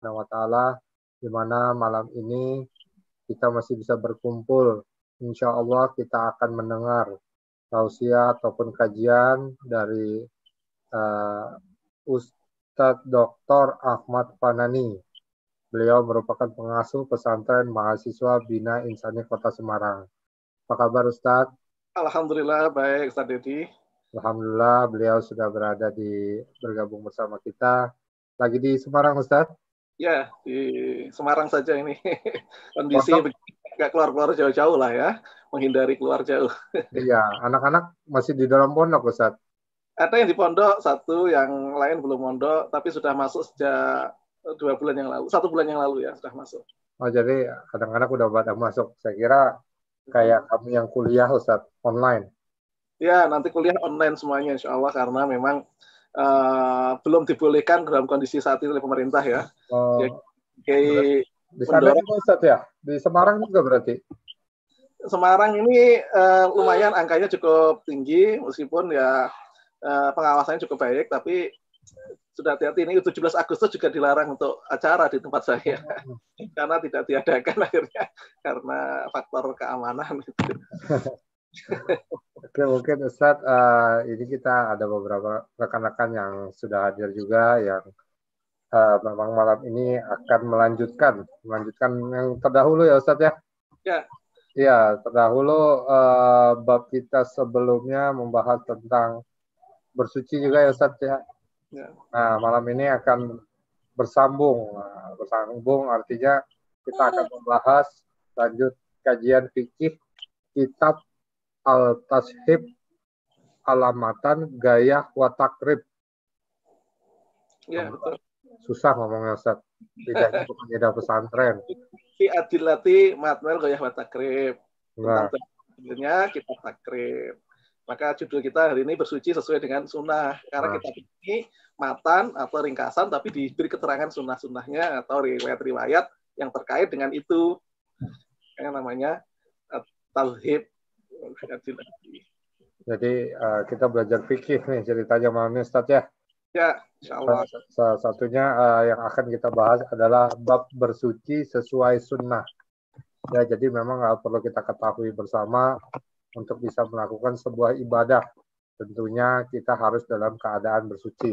Subhanahu wa taala, di mana malam ini kita masih bisa berkumpul. Insya Allah kita akan mendengar tausiah ataupun kajian dari Ustadz Dr. Ahmad Fanani. Beliau merupakan pengasuh pesantren mahasiswa Bina Insani Kota Semarang. Apa kabar Ustadz? Alhamdulillah baik Ustadz Dedi. Alhamdulillah beliau sudah bergabung bersama kita. Lagi di Semarang Ustadz? Ya, di Semarang saja ini. Kondisi nggak keluar-keluar jauh-jauh lah ya, menghindari keluar jauh. Iya, anak-anak masih di dalam pondok Ustadz? Ada yang di pondok, satu, yang lain belum pondok, tapi sudah masuk sejak 2 bulan yang lalu, 1 bulan yang lalu ya sudah masuk. Oh jadi anak-anak udah pada masuk. Saya kira kayak kami yang kuliah Ustadz, online. Ya, nanti kuliah online semuanya insya Allah karena memang belum dibolehkan dalam kondisi saat ini oleh pemerintah ya. Oh, di sana juga Ustadz ya? Di Semarang juga berarti? Semarang ini lumayan angkanya cukup tinggi meskipun ya pengawasannya cukup baik, tapi sudah hati-hati ini 17 Agustus juga dilarang untuk acara di tempat saya karena tidak diadakan akhirnya karena faktor keamanan. Oke, mungkin Ustadz ini kita ada beberapa rekan-rekan yang sudah hadir juga yang memang malam ini akan melanjutkan yang terdahulu ya Ustadz ya? Ya. Iya, terdahulu bab kita sebelumnya membahas tentang bersuci juga ya Ustadz ya? Ya. Nah, malam ini akan bersambung. Bersambung artinya kita akan membahas lanjut kajian fikih kitab Al-Tashhib Alamatan Gayah wa Takrib. Ya, betul. Susah ngomongnya Ustaz. Lidahnya bukan lidah pesantren. Fi adillati matnal Gayah wa Takrib. Tentang sebenarnya kita takrib. Maka judul kita hari ini bersuci sesuai dengan sunnah. Karena kita ini matan atau ringkasan, tapi diberi keterangan sunnah-sunnahnya atau riwayat-riwayat yang terkait dengan itu. Yang namanya Talhib. Jadi kita belajar fikih nih ceritanya malam ini Ustaz ya. Ya, insyaallah. Salah satunya yang akan kita bahas adalah bab bersuci sesuai sunnah. Ya, jadi memang perlu kita ketahui bersama untuk bisa melakukan sebuah ibadah. Tentunya kita harus dalam keadaan bersuci.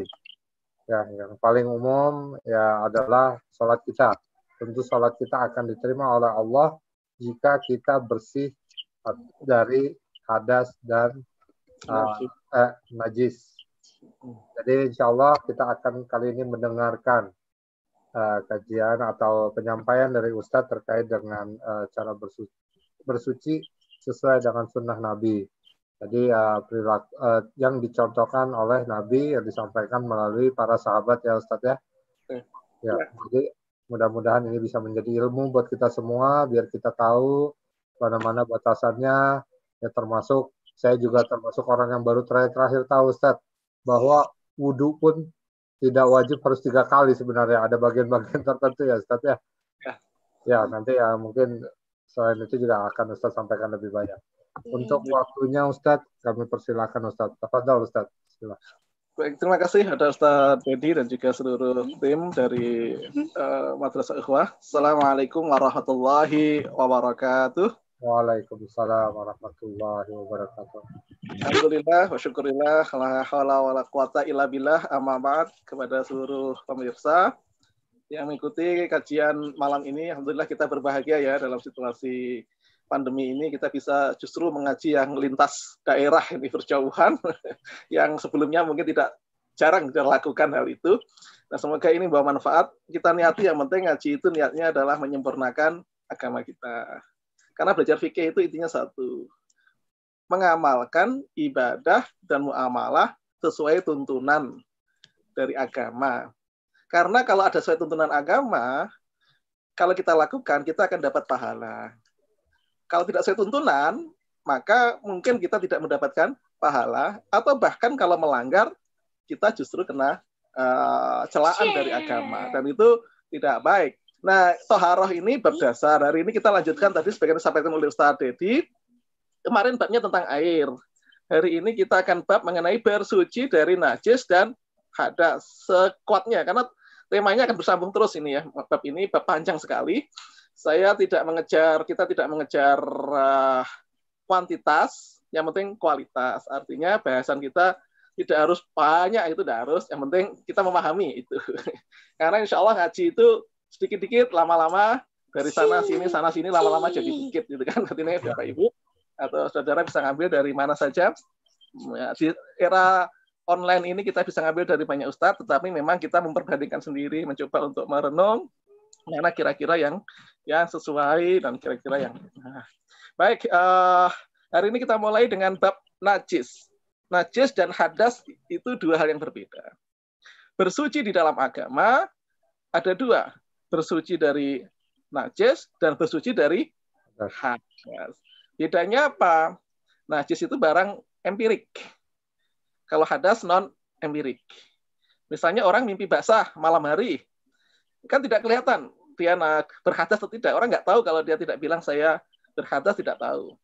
Ya, yang paling umum ya adalah sholat kita. Tentu sholat kita akan diterima oleh Allah jika kita bersih dari hadas dan najis. Jadi insya Allah kita akan kali ini mendengarkan kajian atau penyampaian dari Ustadz terkait dengan cara bersuci sesuai dengan sunnah Nabi. Jadi perilaku yang dicontohkan oleh Nabi yang disampaikan melalui para sahabat ya Ustadz ya. Ya, jadi mudah-mudahan ini bisa menjadi ilmu buat kita semua biar kita tahu mana-mana batasannya, ya termasuk saya juga termasuk orang yang baru terakhir tahu Ustadz bahwa wudhu pun tidak wajib harus 3 kali sebenarnya, ada bagian-bagian tertentu ya Ustadz ya. Ya nanti ya mungkin selain itu juga akan Ustadz sampaikan lebih banyak. Untuk waktunya Ustadz kami persilakan Ustadz. Tafadhol Ustadz. Silakan. Baik, terima kasih ada Ustadz Dedi dan juga seluruh tim dari Madrasah Ikhwah. Assalamualaikum warahmatullahi wabarakatuh. Waalaikumsalam warahmatullahi wabarakatuh. Alhamdulillah wa syukurillah la haula wala quwata illa billah amma ba'd kepada seluruh pemirsa yang mengikuti kajian malam ini. Alhamdulillah kita berbahagia ya dalam situasi pandemi ini kita bisa justru mengaji yang lintas daerah ini berjauhan yang sebelumnya mungkin tidak jarang dilakukan hal itu. Nah, semoga ini membawa manfaat. Kita niati yang penting ngaji itu niatnya adalah menyempurnakan agama kita. Karena belajar fikih itu intinya satu. Mengamalkan ibadah dan muamalah sesuai tuntunan dari agama. Karena kalau ada sesuai tuntunan agama, kalau kita lakukan, kita akan dapat pahala. Kalau tidak sesuai tuntunan, maka mungkin kita tidak mendapatkan pahala, atau bahkan kalau melanggar, kita justru kena celaan dari agama. Dan itu tidak baik. Nah, toharoh ini bab dasar. Hari ini kita lanjutkan tadi sebagian disampaikan oleh Ustadz Dedi. Kemarin babnya tentang air. Hari ini kita akan bab mengenai bersuci dari najis dan hadas sekuatnya. Karena temanya akan bersambung terus ini ya. Bab ini bab panjang sekali. Kita tidak mengejar kuantitas, yang penting kualitas. Artinya bahasan kita tidak harus banyak, itu tidak harus. Yang penting kita memahami itu. Karena insya Allah ngaji itu sedikit-dikit, lama-lama dari sana sini, lama-lama jadi bukit gitu kan. Artinya Bapak Ibu atau saudara bisa ngambil dari mana saja. Ya, di era online ini kita bisa ngambil dari banyak ustadz, tetapi memang kita memperbandingkan sendiri, mencoba untuk merenung mana kira-kira yang sesuai dan kira-kira yang. Baik, hari ini kita mulai dengan bab najis. Najis dan hadas itu dua hal yang berbeda. Bersuci di dalam agama ada dua, bersuci dari najis dan bersuci dari hadas. Bedanya apa? Najis itu barang empirik. Kalau hadas non empirik. Misalnya orang mimpi basah malam hari, kan tidak kelihatan dia berhadas atau tidak. Orang nggak tahu kalau dia tidak bilang saya berhadas, tidak tahu.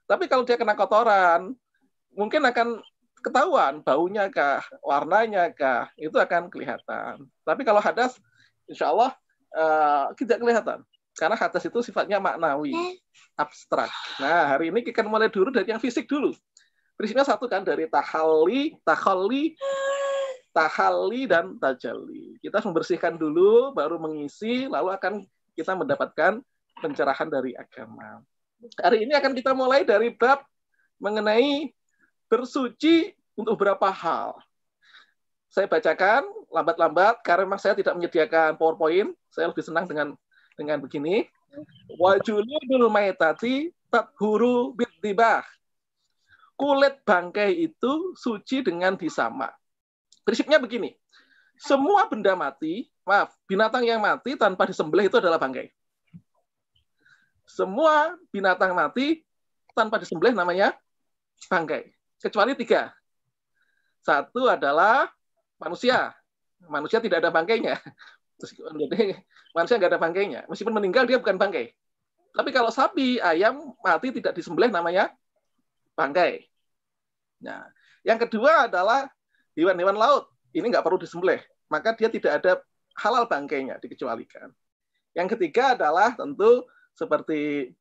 Tapi kalau dia kena kotoran, mungkin akan ketahuan baunya kah, warnanya kah, itu akan kelihatan. Tapi kalau hadas, insya Allah tidak kelihatan. Karena hadas itu sifatnya maknawi, abstrak. Nah, hari ini kita mulai dulu dari yang fisik dulu. Prinsipnya satu kan, dari tahalli, dan tajalli. Kita membersihkan dulu, baru mengisi, lalu akan kita mendapatkan pencerahan dari agama. Hari ini akan kita mulai dari bab mengenai bersuci untuk beberapa hal. Saya bacakan lambat-lambat, karena memang saya tidak menyediakan PowerPoint. Saya lebih senang dengan begini. Wajuludul maitati tathuru biddibah. Kulit bangkai itu suci dengan disama. Prinsipnya begini, semua benda mati, binatang yang mati tanpa disembelih itu adalah bangkai. Semua binatang mati tanpa disembelih namanya bangkai. Kecuali 3. Satu adalah manusia. Manusia tidak ada bangkainya. Jadi manusia nggak ada bangkainya. Meskipun meninggal dia bukan bangkai. Tapi kalau sapi, ayam mati tidak disembelih namanya bangkai. Nah, yang kedua adalah hewan-hewan laut. Ini nggak perlu disembelih. Maka dia tidak ada halal bangkainya, dikecualikan. Yang ketiga adalah tentu seperti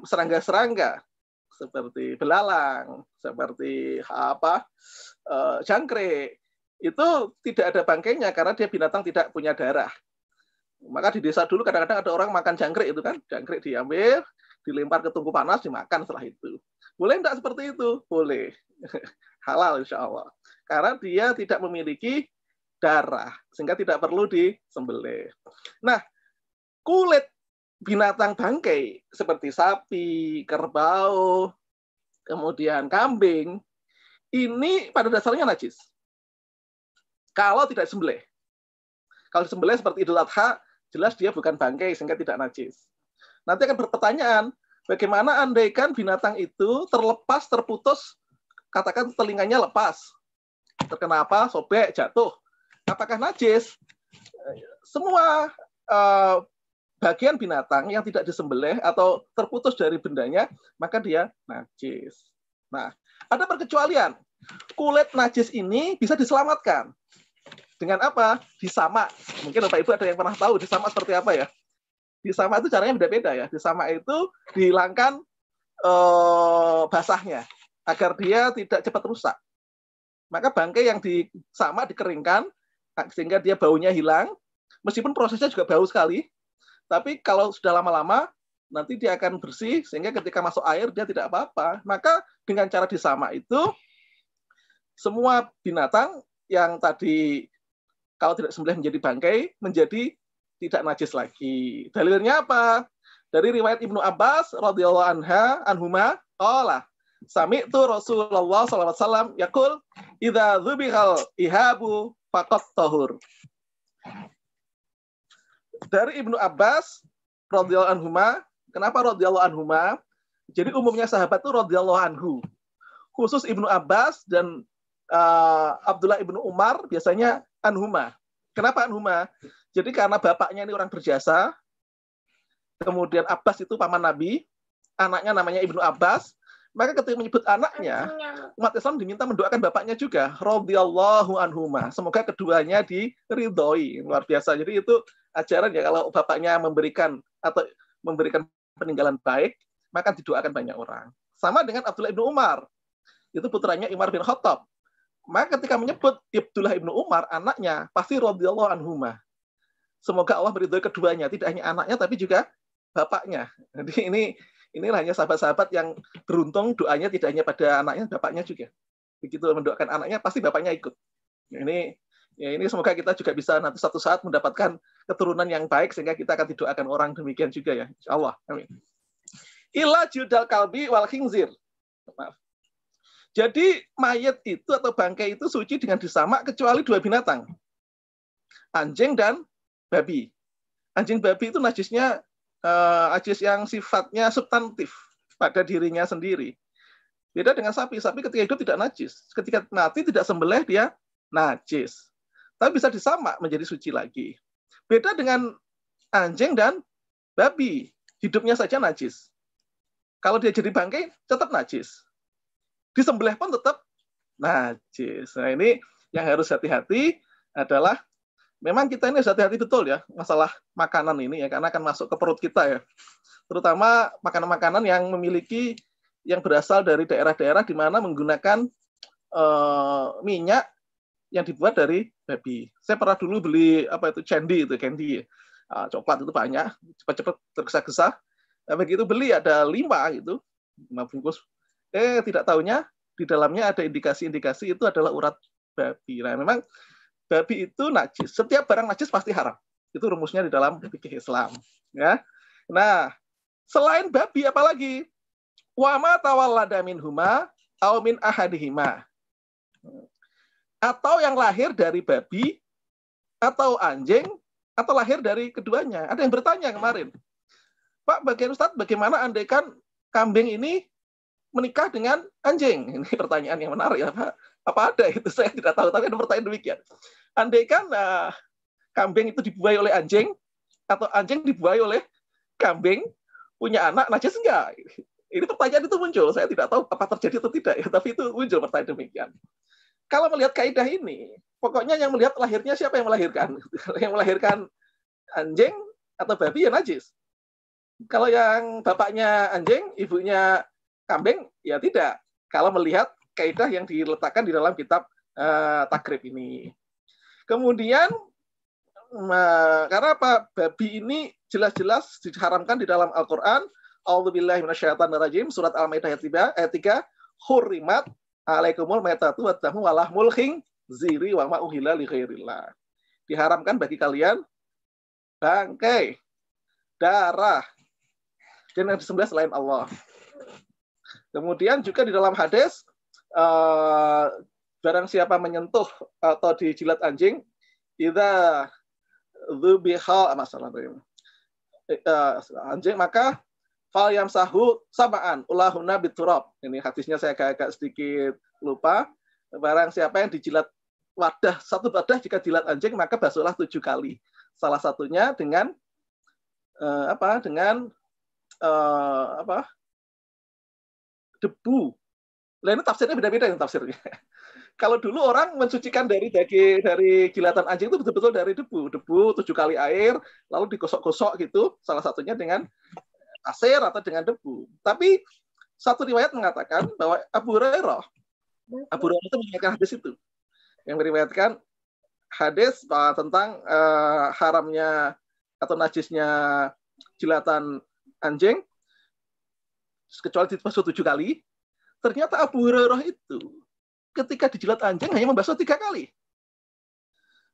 serangga-serangga, seperti belalang, seperti jangkrik. Itu tidak ada bangkainya karena dia binatang tidak punya darah. Maka di desa dulu kadang-kadang ada orang makan jangkrik itu kan, jangkrik diambil, dilempar ke tungku panas, dimakan setelah itu. Boleh enggak seperti itu? Boleh. Halal insya Allah. Karena dia tidak memiliki darah, sehingga tidak perlu disembelih. Nah, kulit binatang bangkai seperti sapi, kerbau, kemudian kambing, ini pada dasarnya najis. Kalau tidak disembelih. Kalau disembelih seperti Idul Adha, jelas dia bukan bangkai sehingga tidak najis. Nanti akan berpertanyaan, bagaimana andaikan binatang itu terputus, katakan telinganya lepas, terkena apa, sobek, jatuh, apakah najis? Semua bagian binatang yang tidak disembelih atau terputus dari bendanya, maka dia najis. Nah, ada perkecualian. Kulit najis ini bisa diselamatkan. Dengan apa? Disama. Mungkin Bapak Ibu ada yang pernah tahu disama seperti apa ya? Disama itu caranya beda-beda ya. Disama itu dihilangkan basahnya agar dia tidak cepat rusak. Maka bangkai yang disama dikeringkan sehingga dia baunya hilang. Meskipun prosesnya juga bau sekali, tapi kalau sudah lama-lama nanti dia akan bersih sehingga ketika masuk air dia tidak apa-apa. Maka dengan cara disama itu semua binatang yang tadi kalau tidak sembelih menjadi bangkai menjadi tidak najis lagi. Dalilnya apa? Dari riwayat Ibnu Abbas radhiyallahu anhuma, qala sami'tu Rasulullah sallallahu alaihi wasallam yaqul idza dzubihal ihabu faqat tahur. Dari Ibnu Abbas radhiyallahu anhuma, kenapa radhiyallahu anhuma? Jadi umumnya sahabat itu radhiyallahu anhu. Khusus Ibnu Abbas dan Abdullah ibnu Umar biasanya anhuma. Kenapa anhuma? Jadi karena bapaknya ini orang berjasa, kemudian Abbas itu paman Nabi, anaknya namanya Ibnu Abbas, Maka ketika menyebut anaknya, umat Islam diminta mendoakan bapaknya juga. Radhiyallahu anhuma. Semoga keduanya diridhoi. Luar biasa. Jadi itu ajaran ya, kalau bapaknya memberikan peninggalan baik, maka didoakan banyak orang. Sama dengan Abdullah ibnu Umar. Itu putranya Umar bin Khattab. Maka ketika menyebut Abdullah ibnu Umar, anaknya, pasti radhiyallahu anhuma. Semoga Allah meridhoi keduanya. Tidak hanya anaknya, tapi juga bapaknya. Jadi ini hanya sahabat-sahabat yang beruntung, doanya tidak hanya pada anaknya, bapaknya juga. Begitu mendoakan anaknya, pasti bapaknya ikut. Ini semoga kita juga bisa nanti satu saat mendapatkan keturunan yang baik, sehingga kita akan didoakan orang demikian juga ya. Insyaallah. Amin. Ila judal kalbi wal khinzir. Maaf. Jadi mayat itu atau bangkai itu suci dengan disamak kecuali dua binatang. Anjing dan babi. Anjing babi itu najisnya najis yang sifatnya substantif pada dirinya sendiri. Beda dengan sapi. Sapi ketika hidup tidak najis. Ketika mati tidak sembelih dia najis. Tapi bisa disamak menjadi suci lagi. Beda dengan anjing dan babi. Hidupnya saja najis. Kalau dia jadi bangkai, tetap najis. Disembelih pun tetap najis. Nah ini yang harus hati-hati adalah memang kita ini harus hati-hati betul ya masalah makanan ini ya, karena akan masuk ke perut kita ya. Terutama makanan-makanan yang memiliki yang berasal dari daerah-daerah di mana menggunakan minyak yang dibuat dari babi. Saya pernah dulu beli candy ya. Coklat itu banyak, cepat-cepat tergesa-gesa. Begitu beli ada 5 gitu, 5 bungkus. Tidak tahunya di dalamnya ada indikasi-indikasi itu adalah urat babi. Nah, memang babi itu najis. Setiap barang najis pasti haram. Itu rumusnya di dalam fikih Islam. Ya. Nah, selain babi apalagi? Wa ma tawallada minhuma aw min ahadihima. Atau yang lahir dari babi atau anjing atau lahir dari keduanya. Ada yang bertanya kemarin, Pak, Ustadz, bagaimana andaikan kambing ini menikah dengan anjing? Ini pertanyaan yang menarik ya, Pak. Apa ada itu? Saya tidak tahu, tapi ada pertanyaan demikian. Andaikan kambing itu dibuai oleh anjing, atau anjing dibuai oleh kambing, punya anak, najis enggak? Ini pertanyaan itu muncul. Saya tidak tahu apa terjadi atau tidak, ya, tapi itu muncul pertanyaan demikian. Kalau melihat kaidah ini, pokoknya yang melihat lahirnya siapa yang melahirkan? Yang melahirkan anjing atau babi ya najis. Kalau yang bapaknya anjing, ibunya kambing, ya tidak. Kalau melihat kaidah yang diletakkan di dalam kitab takrib ini. Kemudian, karena apa? Babi ini jelas-jelas diharamkan di dalam Al-Quran. A'udzubillahi minasyaitonirrajim. Surat Al-Maidah ayat 3. Hurrimat alaikumul maitatu waddamu walahmul khinziri wa ma uhilla li ghairillah. Diharamkan bagi kalian bangkai, darah, dan yang disembelih selain Allah. Kemudian juga di dalam hadis, barang siapa menyentuh atau dijilat anjing, idza dzubiha anjing, maka fal yamsahu sab'an ulahuna biturab. Ini hadisnya saya agak sedikit lupa. Barang siapa yang dijilat satu wadah jika jilat anjing, maka basuhlah 7 kali. Salah satunya dengan debu. Lain tafsirnya beda-beda yang tafsirnya. Kalau dulu orang mensucikan dari jilatan anjing itu betul-betul dari debu 7 kali air, lalu digosok-gosok gitu, salah satunya dengan pasir atau dengan debu. Tapi satu riwayat mengatakan bahwa Abu Hurairah itu meriwayatkan hadis itu, yang meriwayatkan hadis tentang haramnya atau najisnya jilatan anjing kecuali dibasuh 7 kali. Ternyata Abu Hurairah itu ketika dijilat anjing hanya membasuh 3 kali.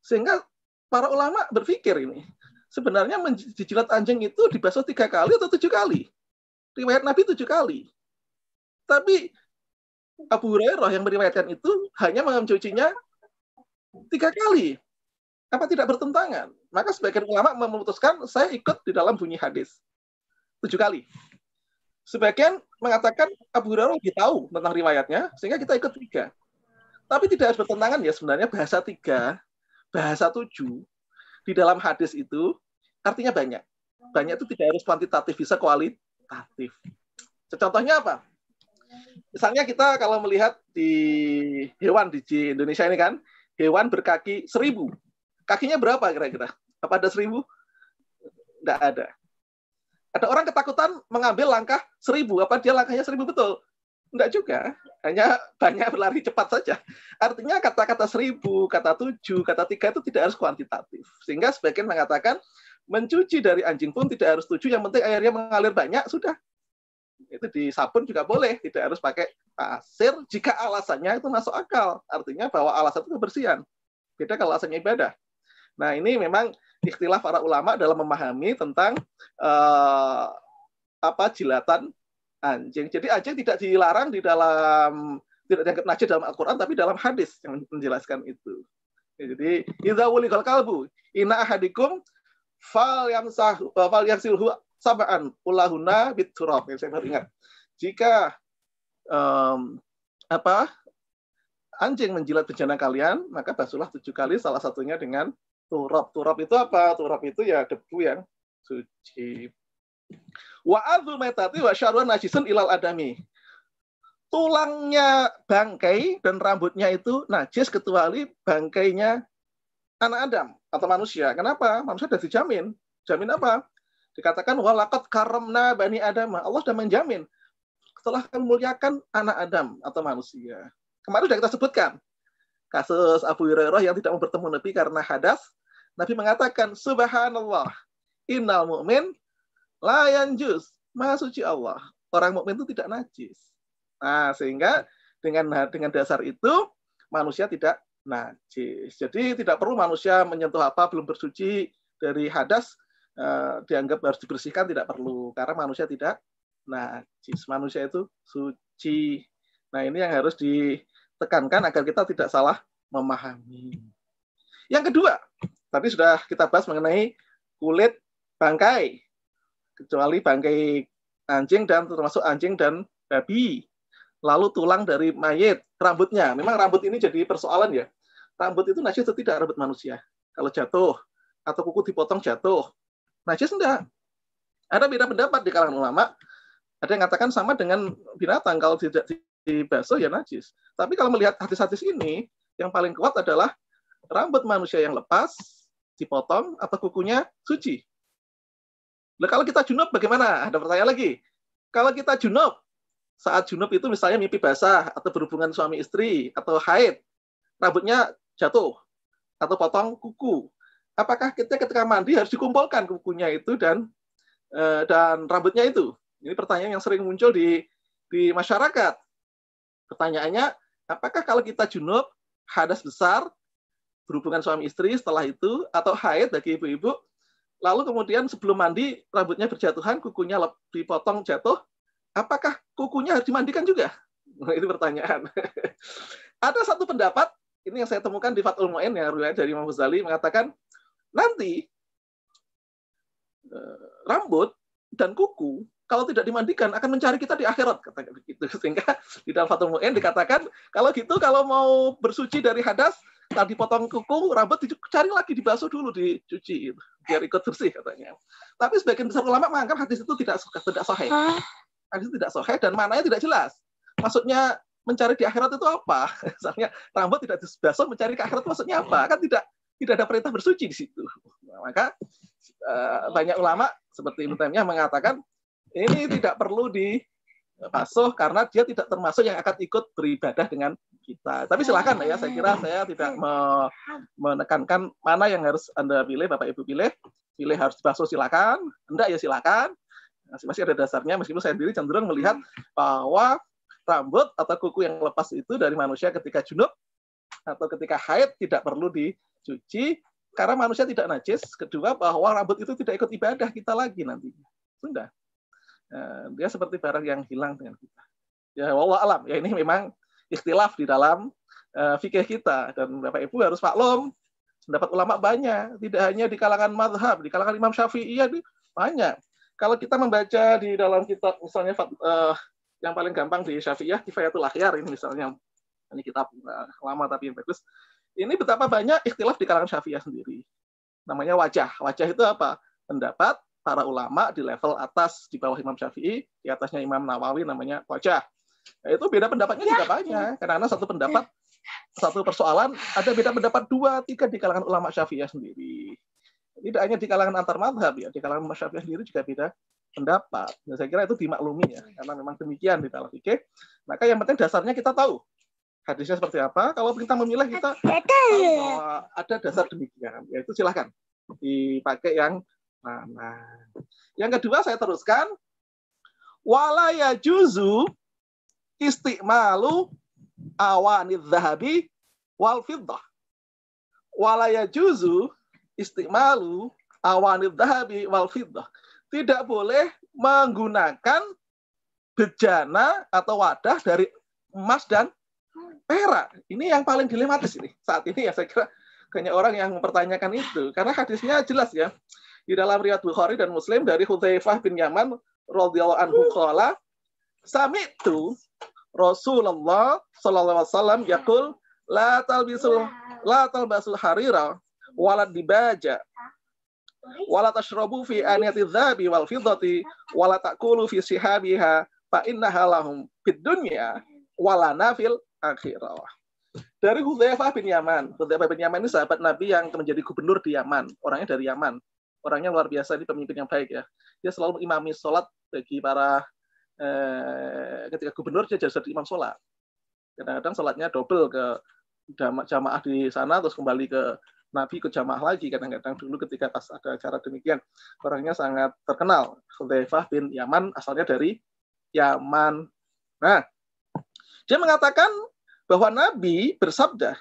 Sehingga para ulama berpikir ini, sebenarnya dijilat anjing itu dibasuh 3 kali atau 7 kali? Riwayat Nabi 7 kali. Tapi Abu Hurairah yang meriwayatkan itu hanya mencucinya 3 kali. Apa tidak bertentangan? Maka sebagian ulama memutuskan saya ikut di dalam bunyi hadis 7 kali. Sebagian mengatakan Abu Hurairah lebih tahu tentang riwayatnya, sehingga kita ikut 3. Tapi tidak harus bertentangan ya, sebenarnya bahasa 3, bahasa 7 di dalam hadis itu artinya banyak. Banyak itu tidak harus kuantitatif, bisa kualitatif. Contohnya apa? Misalnya kita kalau melihat di hewan di Indonesia ini kan, hewan berkaki 1000. Kakinya berapa kira-kira? Apa ada 1000? Tidak ada. Ada orang ketakutan mengambil langkah 1000. Apa dia langkahnya 1000 betul? Enggak juga. Hanya banyak berlari cepat saja. Artinya kata-kata 1000, kata 7, kata 3 itu tidak harus kuantitatif. Sehingga sebagian mengatakan mencuci dari anjing pun tidak harus 7, yang penting airnya mengalir banyak, sudah. Itu di sabun juga boleh, tidak harus pakai pasir jika alasannya itu masuk akal. Artinya bahwa alasan itu kebersihan. Beda kalau alasannya ibadah. Nah, ini memang ikhtilaf para ulama dalam memahami tentang jilatan anjing. Jadi anjing tidak dilarang di dalam, tidak dianggap najis dalam Al-Quran, tapi dalam hadis yang menjelaskan itu. Jadi, idza wuligal kalbu ina ahadikum fal yamsilhu sab'an ulahuna biturab. Saya baru ingat. Jika anjing menjilat bejana kalian, maka basuhlah 7 kali, salah satunya dengan turab. Turab itu apa? Turab itu ya debu yang suci. Wa adzul maitati wa syarwan najisun ilal adami. Tulangnya bangkai dan rambutnya itu najis kecuali bangkainya anak Adam atau manusia. Kenapa? Manusia sudah dijamin. Jamin apa? Dikatakan walaqad karamna bani Adam. Allah sudah menjamin setelah memuliakan anak Adam atau manusia. Kemarin sudah kita sebutkan kasus Abu Hurairah yang tidak mau bertemu Nabi karena hadas. Nabi mengatakan, subhanallah, innal mu'min la yanjus. Maha suci Allah. Orang mukmin itu tidak najis. Nah, sehingga dengan dasar itu manusia tidak najis. Jadi tidak perlu manusia menyentuh apa belum bersuci dari hadas dianggap harus dibersihkan, tidak perlu karena manusia tidak najis. Manusia itu suci. Nah, ini yang harus ditekankan agar kita tidak salah memahami. Yang kedua, tadi sudah kita bahas mengenai kulit bangkai, kecuali bangkai anjing dan termasuk anjing dan babi. Lalu tulang dari mayit, rambutnya. Memang rambut ini jadi persoalan ya. Rambut itu najis atau tidak rambut manusia? Kalau jatuh atau kuku dipotong jatuh, najis enggak? Ada beda pendapat di kalangan ulama. Ada yang mengatakan sama dengan binatang, kalau tidak dibasuh ya najis. Tapi kalau melihat hadis-hadis ini, yang paling kuat adalah rambut manusia yang lepas, dipotong, atau kukunya suci. Nah, kalau kita junub bagaimana? Ada pertanyaan lagi. Kalau kita junub, saat junub itu misalnya mimpi basah, atau berhubungan suami istri, atau haid, rambutnya jatuh, atau potong kuku. Apakah kita ketika mandi harus dikumpulkan kukunya itu dan rambutnya itu? Ini pertanyaan yang sering muncul di masyarakat. Pertanyaannya, apakah kalau kita junub, hadas besar, berhubungan suami istri setelah itu, atau haid bagi ibu-ibu, lalu kemudian sebelum mandi, rambutnya berjatuhan, kukunya dipotong jatuh, apakah kukunya harus dimandikan juga? Nah, itu pertanyaan. Ada satu pendapat, ini yang saya temukan di Fathul Mu'in, yang riwayat dari Imam Ghazali, mengatakan, nanti rambut dan kuku kalau tidak dimandikan akan mencari kita di akhirat, kata begitu. Sehingga di dalam Fathul Mu'in dikatakan kalau gitu, kalau mau bersuci dari hadas, kalau dipotong kuku, rambut dicari lagi, dibasuh dulu, dicuci biar ikut bersih, katanya. Tapi sebagian besar ulama menganggap hadis itu tidak sahih. Hadis itu tidak sahih dan maknanya tidak jelas. Maksudnya mencari di akhirat itu apa? Misalnya rambut tidak dibasuh, mencari ke akhirat maksudnya apa? Kan tidak ada perintah bersuci di situ. Nah, maka banyak ulama seperti Ibnu Taimiyah mengatakan ini tidak perlu dibasuh karena dia tidak termasuk yang akan ikut beribadah dengan kita. Tapi silakan ya, saya kira saya tidak menekankan mana yang harus Anda pilih, Bapak Ibu pilih. Pilih harus dibasuh silakan, enggak ya silakan. Masing-masing ada dasarnya, meskipun saya sendiri cenderung melihat bahwa rambut atau kuku yang lepas itu dari manusia ketika junub atau ketika haid tidak perlu dicuci karena manusia tidak najis. Kedua, bahwa rambut itu tidak ikut ibadah kita lagi nantinya. Sudah. Dia seperti barang yang hilang dengan kita. Ya, wallah alam. Ya, ini memang ikhtilaf di dalam fikih kita. Dan Bapak Ibu harus maklum, pendapat ulama banyak. Tidak hanya di kalangan mazhab, di kalangan Imam Syafi'i banyak. Kalau kita membaca di dalam kitab, misalnya yang paling gampang di Syafi'iyah, Kifayatul Akhyar, ini misalnya. Ini kitab lama tapi yang bagus. Ini betapa banyak ikhtilaf di kalangan Syafi'iyah sendiri. Namanya wajah. Wajah itu apa? Pendapat para ulama di level atas, di bawah Imam Syafi'i, di atasnya Imam Nawawi namanya wajah. Nah, itu beda pendapatnya juga banyak. Karena satu pendapat, satu persoalan, ada beda pendapat 2, 3 di kalangan ulama Syafi'iyah sendiri. Tidak hanya di kalangan antar mazhab ya, di kalangan Syafi'iyah sendiri juga beda pendapat. Dan saya kira itu dimaklumi ya, karena memang demikian di dalam fikih. Maka yang penting dasarnya kita tahu hadisnya seperti apa. Kalau kita memilih, kita tahu bahwa ada dasar demikian. Yaitu silahkan dipakai yang mana. Yang kedua saya teruskan, wala yajuzu istimalu awanidz zahabi wal fiddah. Wala yajuzu istimalu awanidz zahabi wal fiddah. Tidak boleh menggunakan bejana atau wadah dari emas dan perak. Ini yang paling dilematis ini saat ini ya, saya kira banyak orang yang mempertanyakan itu karena hadisnya jelas ya di dalam riwayat Bukhari dan Muslim dari Hudzaifah bin Yaman radhiyallahu anhu qala sami'tu Rasulullah sallallahu alaihi wasallam yaqul la talbasul harira walad dibaja wala tashrabu fi aniyati dzahabi wal fiddati wala taqulu fi sihabiha fa innaha lahum fid dunya walana fil akhirah. Dari Hudzaifah bin Yaman. Hudzaifah bin Yaman ini sahabat Nabi yang menjadi gubernur di Yaman. Orangnya dari Yaman. Orangnya luar biasa, ini pemimpin yang baik ya. Dia selalu mengimami sholat bagi para ketika gubernur dia jadi imam sholat. Kadang-kadang sholatnya double ke jamaah di sana terus kembali ke Nabi ke jamaah lagi kadang-kadang dulu ketika pas ada acara demikian. Orangnya sangat terkenal. Hudzaifah bin Yaman asalnya dari Yaman. Nah, dia mengatakan bahwa Nabi bersabda,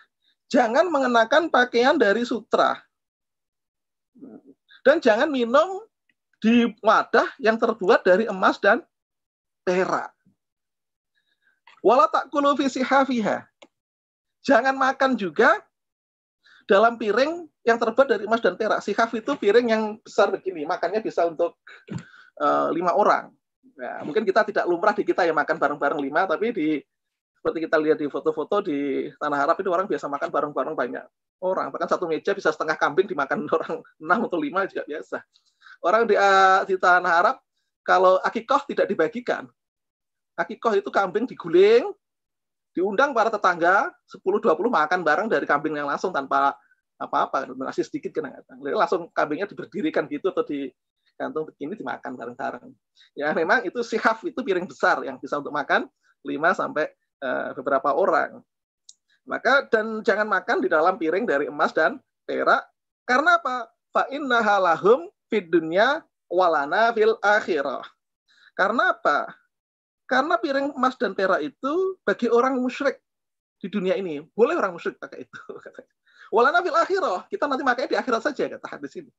jangan mengenakan pakaian dari sutra. Dan jangan minum di wadah yang terbuat dari emas dan perak. Wala ta'kulu fi sihafiha. Jangan makan juga dalam piring yang terbuat dari emas dan perak. Sihaf itu piring yang besar begini, makannya bisa untuk 5 orang. Nah, mungkin kita tidak lumrah di kita ya makan bareng-bareng 5, tapi seperti kita lihat di foto-foto di Tanah Arab itu orang biasa makan bareng-bareng banyak orang. Bahkan satu meja bisa setengah kambing dimakan orang 6 atau 5 juga biasa. Orang di Tanah Arab kalau akikoh tidak dibagikan. Akikoh itu kambing diguling, diundang para tetangga 10-20 makan bareng dari kambing yang langsung tanpa apa-apa, nasi sedikit kadang-kadang. Langsung kambingnya diberdirikan gitu atau di gantung begini dimakan bareng-bareng. Ya memang itu sihaf itu piring besar yang bisa untuk makan 5 sampai beberapa orang. Maka dan jangan makan di dalam piring dari emas dan perak karena apa? Fa innaha lahum fid dunya walana fil akhirah. Karena apa? Karena piring emas dan perak itu bagi orang musyrik di dunia ini. Boleh orang musyrik pakai itu. Walana fil akhirah. Kita nanti pakai di akhirat saja kata hadis ini.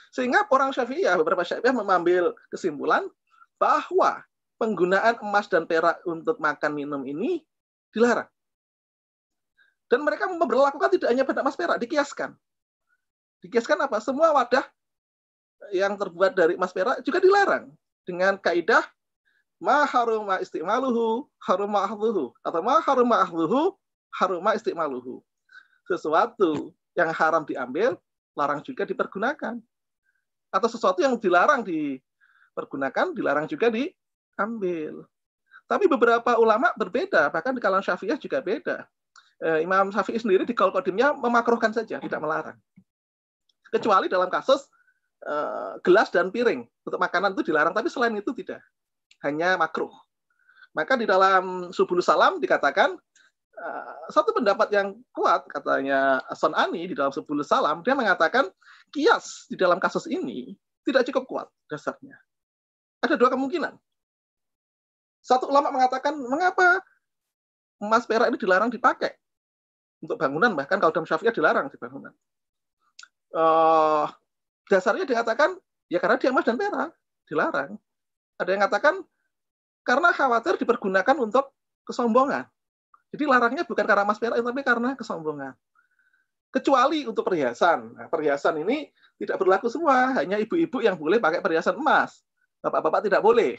Sehingga orang Syafi'iyah, beberapa Syafi'iyah mengambil kesimpulan bahwa penggunaan emas dan perak untuk makan minum ini dilarang. Dan mereka memperlakukan tidak hanya pada emas perak, dikiaskan. Dikiaskan apa? Semua wadah yang terbuat dari emas perak juga dilarang. Dengan kaidah ma haruma istimaluhu haruma ahdhuhu atau ma haruma ahdhuhu haruma istimaluhu. Sesuatu yang haram diambil, larang juga dipergunakan. Atau sesuatu yang dilarang dipergunakan, dilarang juga diambil. Tapi beberapa ulama berbeda, bahkan di kalangan Syafi'iyah juga beda. Imam Syafi'i sendiri di Qaul Qadimnya memakruhkan saja, tidak melarang. Kecuali dalam kasus gelas dan piring untuk makanan itu dilarang, tapi selain itu tidak, hanya makruh. Maka di dalam Subul Salam dikatakan satu pendapat yang kuat katanya As-San'ani di dalam Subul Salam, dia mengatakan kias di dalam kasus ini tidak cukup kuat dasarnya. Ada 2 kemungkinan. Satu ulama mengatakan mengapa emas perak ini dilarang dipakai untuk bangunan, bahkan kalau dalam Syafi'iyah dilarang di bangunan. Dasarnya dikatakan ya karena dia emas dan perak dilarang. Ada yang mengatakan karena khawatir dipergunakan untuk kesombongan. Jadi larangnya bukan karena emas perak tapi karena kesombongan. Kecuali untuk perhiasan. Nah, perhiasan ini tidak berlaku semua, hanya ibu-ibu yang boleh pakai perhiasan emas. Bapak-bapak tidak boleh.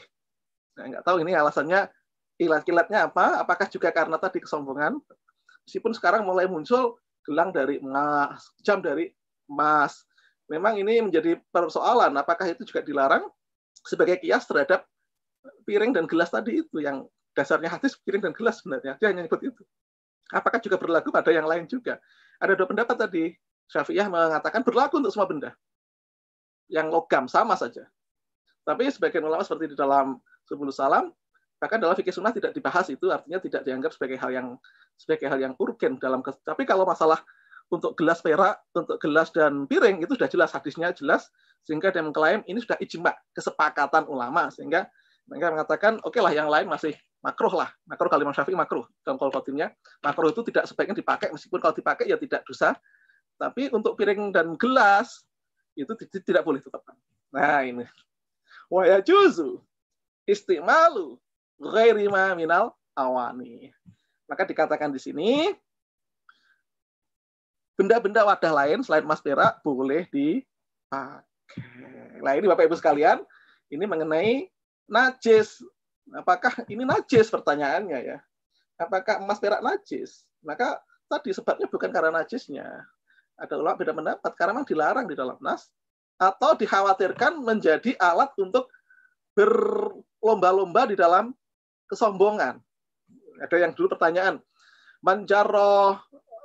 Nah, nggak tahu ini alasannya, kilat-kilatnya apa? Apakah juga karena tadi kesombongan? Meskipun sekarang mulai muncul gelang dari emas, jam dari emas. Memang ini menjadi persoalan, apakah itu juga dilarang sebagai kias terhadap piring dan gelas tadi itu yang dasarnya hadis piring dan gelas sebenarnya. Dia hanya nyebut itu. Apakah juga berlaku pada yang lain juga? Ada dua pendapat tadi. Syafi'iyah mengatakan berlaku untuk semua benda. Yang logam sama saja. Tapi sebagian ulama seperti di dalam Subul Salam, bahkan dalam fikih sunnah tidak dibahas itu, artinya tidak dianggap sebagai hal yang urgen dalam. Tapi kalau masalah untuk gelas perak, untuk gelas dan piring itu sudah jelas, hadisnya jelas, sehingga dia mengklaim ini sudah ijma, kesepakatan ulama, sehingga mereka mengatakan oke lah yang lain masih makruh lah, makruh kalau Imam Syafi'i makruh dalam qaul qatimnya, makruh itu tidak sebaiknya dipakai, meskipun kalau dipakai ya tidak dosa, tapi untuk piring dan gelas itu tidak boleh tetap. Nah ini wa yajuzu istimalu ghairi ma minal awani. Maka dikatakan di sini benda-benda wadah lain selain emas perak boleh dipakai. Nah ini Bapak Ibu sekalian, ini mengenai najis. Apakah ini najis pertanyaannya ya? Apakah emas perak najis? Maka tadi sebabnya bukan karena najisnya. Ada ulama beda pendapat karena memang dilarang di dalam nas atau dikhawatirkan menjadi alat untuk berlomba-lomba di dalam kesombongan. Ada yang dulu pertanyaan, man jarra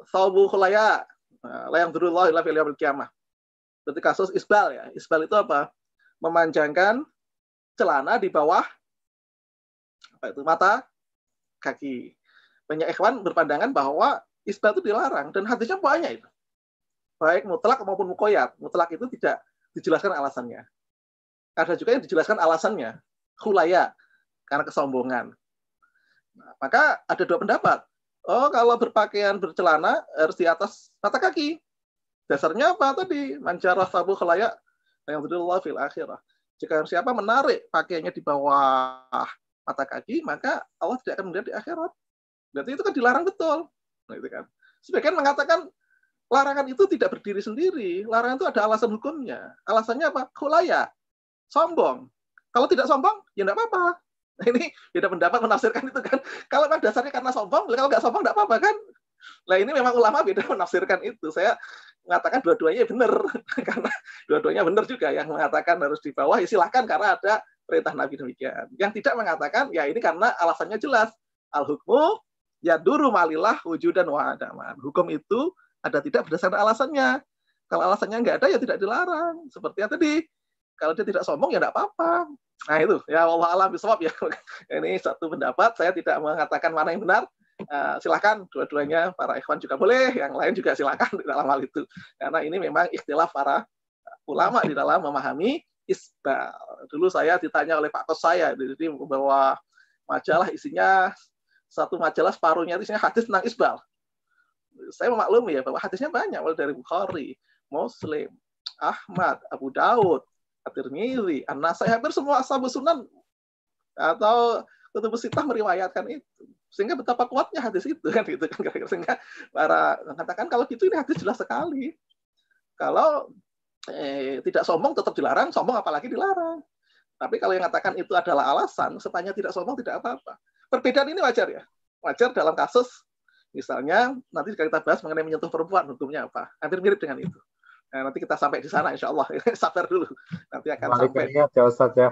thawbu khulaya la yamdurullahu illa fil yaumil qiyamah. Berarti kasus isbal ya. Isbal itu apa? Memanjangkan celana di bawah mata kaki. Banyak ikhwan berpandangan bahwa isbal itu dilarang dan hadisnya banyak itu. Baik mutlak maupun muqayyad. Mutlak itu tidak dijelaskan alasannya. Ada juga yang dijelaskan alasannya. Khulaya, karena kesombongan. Nah, maka ada dua pendapat. Oh, kalau berpakaian bercelana harus di atas mata kaki. Dasarnya apa tadi? Manjarah sabu khulaya yang berdullah fil akhirah. Jika siapa menarik pakaiannya di bawah mata kaki, maka Allah tidak akan melihat di akhirat. Berarti itu kan dilarang betul. Nah, itu kan. Sebagian mengatakan larangan itu tidak berdiri sendiri. Larangan itu ada alasan hukumnya. Alasannya apa? Khulaya. Sombong. Kalau tidak sombong, ya tidak apa-apa. Nah, ini beda pendapat menafsirkan itu kan. Kalau memang dasarnya karena sombong, kalau nggak sombong tidak apa-apa kan. Nah ini memang ulama beda menafsirkan itu. Saya mengatakan dua-duanya benar. Karena dua-duanya benar juga. Yang mengatakan harus di bawah, ya silahkan karena ada perintah Nabi demikian. Yang tidak mengatakan, ya ini karena alasannya jelas. Al-hukmu ya duru malillah wujudan wa adaman. Hukum itu ada tidak berdasarkan alasannya. Kalau alasannya nggak ada, ya tidak dilarang. Seperti yang tadi. Kalau dia tidak sombong, ya tidak apa-apa. Nah itu, ya Allah alam bisawab ya. Ini satu pendapat, saya tidak mengatakan mana yang benar. Silakan dua-duanya, para ikhwan juga boleh, yang lain juga silakan di dalam hal itu. Karena ini memang ikhtilaf para ulama di dalam memahami isbal. Dulu saya ditanya oleh Pak Kos saya, jadi membawa majalah isinya, satu majalah separuhnya isinya hadis tentang isbal. Saya memaklumi ya bahwa hadisnya banyak, mulai dari Bukhari, Muslim, Ahmad, Abu Daud, At-Tirmidzi, An-Nasai, hampir semua ashabus sunan atau kutubus sittah meriwayatkan itu. Sehingga betapa kuatnya hadis itu kan gitu kan, sehingga para mengatakan kalau gitu ini hadis jelas sekali. Kalau tidak sombong tetap dilarang, sombong apalagi dilarang. Tapi kalau yang mengatakan itu adalah alasan supaya tidak sombong tidak apa-apa. Perbedaan ini wajar ya. Wajar dalam kasus misalnya nanti kita bahas mengenai menyentuh perempuan hukumnya apa. Hampir mirip dengan itu. Nah, nanti kita sampai di sana insya Allah. Sabar dulu. Nanti akan kembali sampai. Ke niat ya Ustaz ya.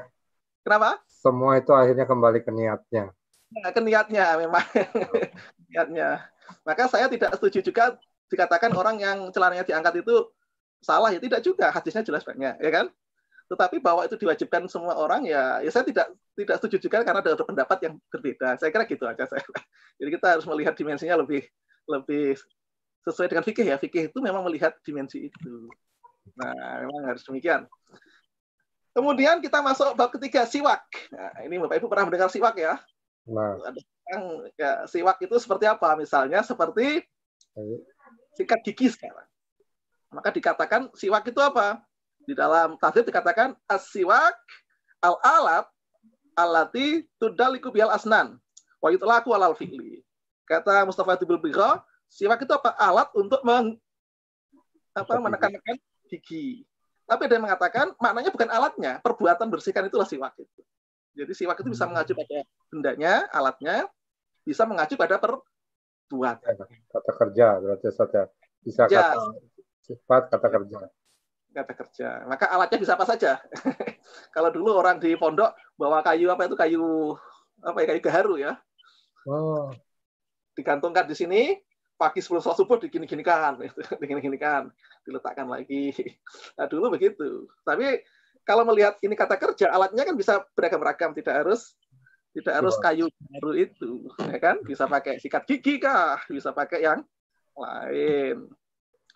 Kenapa? Semua itu akhirnya kembali ke niatnya. Nah, ke niatnya memang. Niatnya. Maka saya tidak setuju juga dikatakan orang yang celananya diangkat itu salah. Ya tidak juga. Hadisnya jelas banyak. Ya kan? Tetapi bahwa itu diwajibkan semua orang ya saya tidak setuju juga karena ada pendapat yang berbeda. Saya kira gitu aja saya. Jadi kita harus melihat dimensinya lebih sesuai dengan fikih ya. Fikih itu memang melihat dimensi itu. Nah, memang harus demikian. Kemudian kita masuk bab ketiga, siwak. Nah, ini Bapak Ibu pernah mendengar siwak ya? Nah. Ya, siwak itu seperti apa? Misalnya seperti sikat gigi sekarang. Maka dikatakan siwak itu apa? Di dalam tafsir dikatakan as-siwak al-alat allati tudaliku bil asnan wa yutlaqu alal fi'li. Kata Mustafa Tibul Bigha, siwak itu apa? Alat untuk menekan gigi. Tapi ada yang mengatakan maknanya bukan alatnya, perbuatan bersihkan itulah siwak itu. Jadi siwak itu bisa mengacu pada bendanya, alatnya, bisa mengacu pada perbuatan. Kata kerja berarti saja. Bisa ya. Kata sifat, kata kerja. Kata kerja. Maka alatnya bisa apa saja. Kalau dulu orang di pondok bawa kayu apa ya, kayu gaharu ya. Oh. Digantungkan di sini, pagi sebelum sholat subuh digini-ginikan, digini-ginikan, diletakkan lagi. Nah, dulu begitu. Tapi kalau melihat ini kata kerja, alatnya kan bisa beragam-ragam, tidak harus kayu baru itu, ya kan? Bisa pakai sikat gigi kah, bisa pakai yang lain.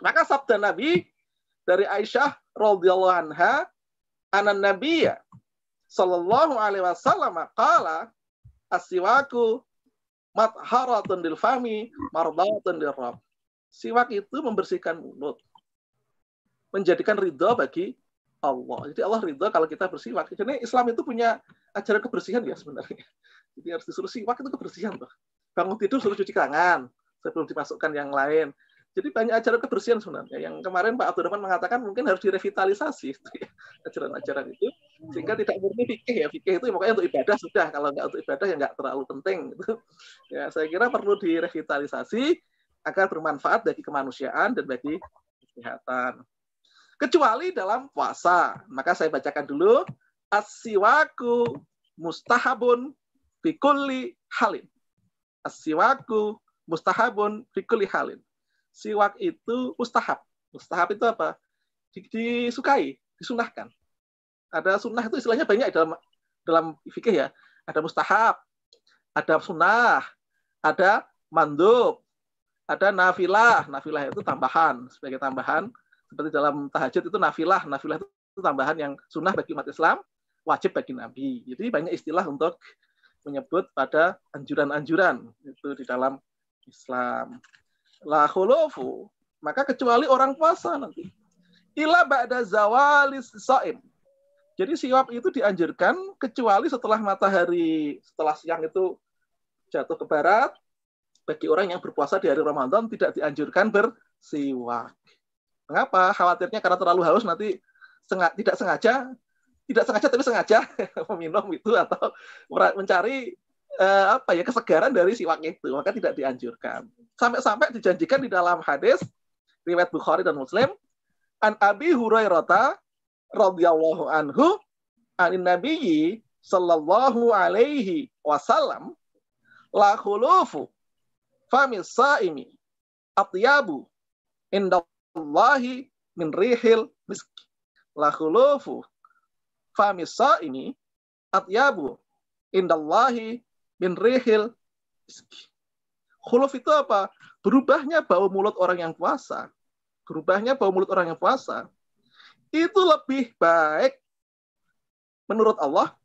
Maka sabda Nabi dari Aisyah radhiyallahu anha, anan nabiyya sallallahu alaihi wasallam qala as-siwaku matharatun lil fami mardatun lir rabb. Siwak itu membersihkan mulut, menjadikan ridha bagi Allah. Jadi Allah ridha kalau kita bersiwak. Jadi Islam itu punya ajaran kebersihan ya sebenarnya. Jadi harus disuruh siwak itu kebersihan, Pak. Bangun tidur suruh cuci tangan sebelum dimasukkan yang lain. Jadi banyak ajaran kebersihan sebenarnya. Yang kemarin Pak Abdurrahman mengatakan mungkin harus direvitalisasi ajaran-ajaran itu, sehingga tidak murni fikih ya. Fikih itu pokoknya untuk ibadah sudah, kalau nggak untuk ibadah ya nggak terlalu penting. Gitu. Ya, saya kira perlu direvitalisasi agar bermanfaat bagi kemanusiaan dan bagi kesehatan. Kecuali dalam puasa. Maka saya bacakan dulu. As-siwaku mustahabun fi kulli halin. As-siwaku mustahabun fi kulli halin. Siwak itu mustahab. Mustahab itu apa? Disukai, disunahkan. Ada sunnah itu istilahnya banyak dalam fikih ya. Ada mustahab, ada sunnah, ada mandub, ada nafilah. Nafilah itu tambahan, sebagai tambahan. Seperti dalam tahajud itu nafilah. Nafilah itu tambahan yang sunnah bagi umat Islam, wajib bagi Nabi. Jadi banyak istilah untuk menyebut pada anjuran-anjuran itu di dalam Islam. La khulufu, maka kecuali orang puasa nanti. Ila ba'da zawalis shaim. Jadi siwak itu dianjurkan kecuali setelah matahari, setelah siang itu jatuh ke barat. Bagi orang yang berpuasa di hari Ramadan tidak dianjurkan bersiwak. Mengapa? Khawatirnya karena terlalu haus nanti tidak sengaja tapi sengaja meminum itu atau mencari kesegaran dari siwak itu, maka tidak dianjurkan. Sampai-sampai dijanjikan di dalam hadis riwayat Bukhari dan Muslim, an Abi Hurairah radhiyallahu anhu anin nabiyyi sallallahu alaihi wasallam la khulufu famis saimi atyabu indallahi min rihil misk. La khulufu famis saimi atyabu indallahi min rihil misk. Khuluf itu apa? Berubahnya bau mulut orang yang puasa. Berubahnya bau mulut orang yang puasa itu lebih baik menurut Allah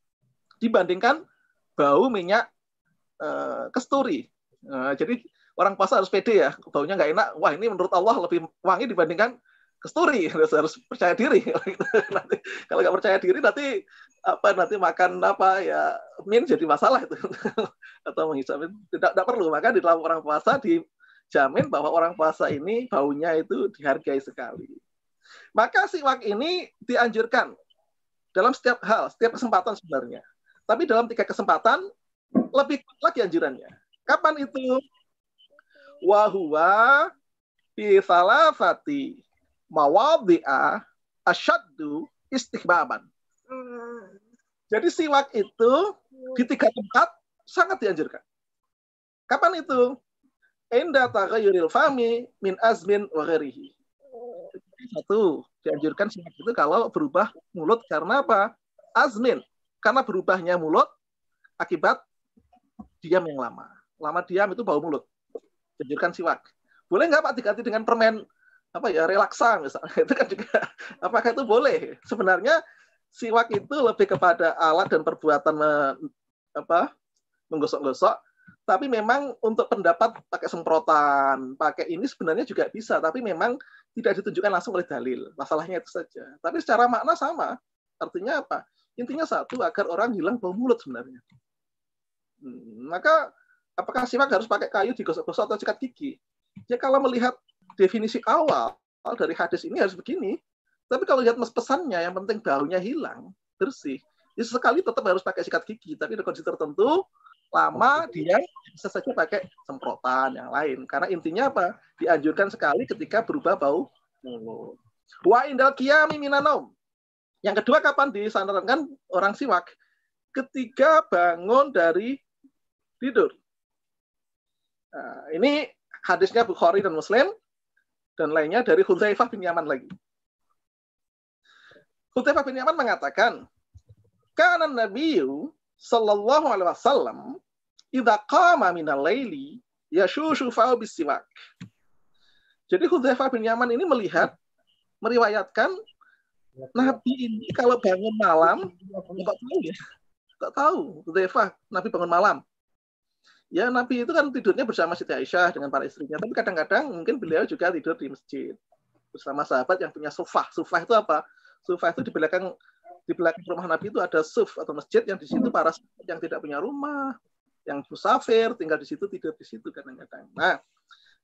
dibandingkan bau minyak kasturi. Jadi orang puasa harus pede ya, baunya nggak enak. Wah, ini menurut Allah lebih wangi dibandingkan kasturi. Harus percaya diri. Nanti kalau nggak percaya diri nanti makan min jadi masalah itu atau menghisap tidak perlu. Maka di dalam orang puasa dijamin bahwa orang puasa ini baunya itu dihargai sekali. Maka siwak ini dianjurkan dalam setiap hal, setiap kesempatan sebenarnya. Tapi dalam 3 kesempatan lebih lagi anjurannya. Kapan itu? Wa huwa fi salasati mawadhi'a asyaddu istihbaban. Jadi siwak itu di 3 tempat sangat dianjurkan. Kapan itu? Inda taghayyuril fami min azmin wa ghairihi. Satu, dianjurkan siwak itu kalau berubah mulut karena apa? Azmin. Karena berubahnya mulut akibat diam yang lama. Lama diam itu bau mulut. Dianjurkan siwak. Boleh nggak Pak diganti dengan permen relaksa misalnya? Itu kan juga apakah itu boleh? Sebenarnya siwak itu lebih kepada alat dan perbuatan menggosok-gosok, tapi memang untuk pendapat pakai semprotan, pakai ini sebenarnya juga bisa, tapi memang tidak ditunjukkan langsung oleh dalil. Masalahnya itu saja. Tapi secara makna sama. Artinya apa? Intinya satu, agar orang hilang bau mulut sebenarnya. Maka apakah siwak harus pakai kayu digosok-gosok atau sikat gigi? Ya kalau melihat definisi awal dari hadis ini harus begini. Tapi kalau lihat pesannya, yang penting baunya hilang, bersih. Ya sekali tetap harus pakai sikat gigi, tapi di kondisi tertentu lama dia bisa saja pakai semprotan yang lain. Karena intinya apa? Dianjurkan sekali ketika berubah bau mulut. Wa indal qiyami minanom. Yang kedua kapan disarankan orang siwak? Ketika bangun dari tidur. Nah, ini hadisnya Bukhari dan Muslim, dan lainnya dari Hudzaifah bin Yaman lagi. Hudzaifah bin Yaman mengatakan, kana Nabiyyu sallallahu alaihi wasallam idza qama minal laili yashushu fa'u bisiwak. Jadi Hudzaifah bin Yaman ini meriwayatkan Nabi ini kalau bangun malam, enggak tahu ya. Enggak tahu Hudzaifah Nabi bangun malam. Ya Nabi itu kan tidurnya bersama Siti Aisyah dengan para istrinya, tapi kadang-kadang mungkin beliau juga tidur di masjid bersama sahabat yang punya sufah. Sufah itu apa? Sufah itu di belakang rumah Nabi itu ada suf atau masjid yang di situ para sahabat yang tidak punya rumah, yang musafir tinggal di situ, tidur di situ kadang-kadang. Nah,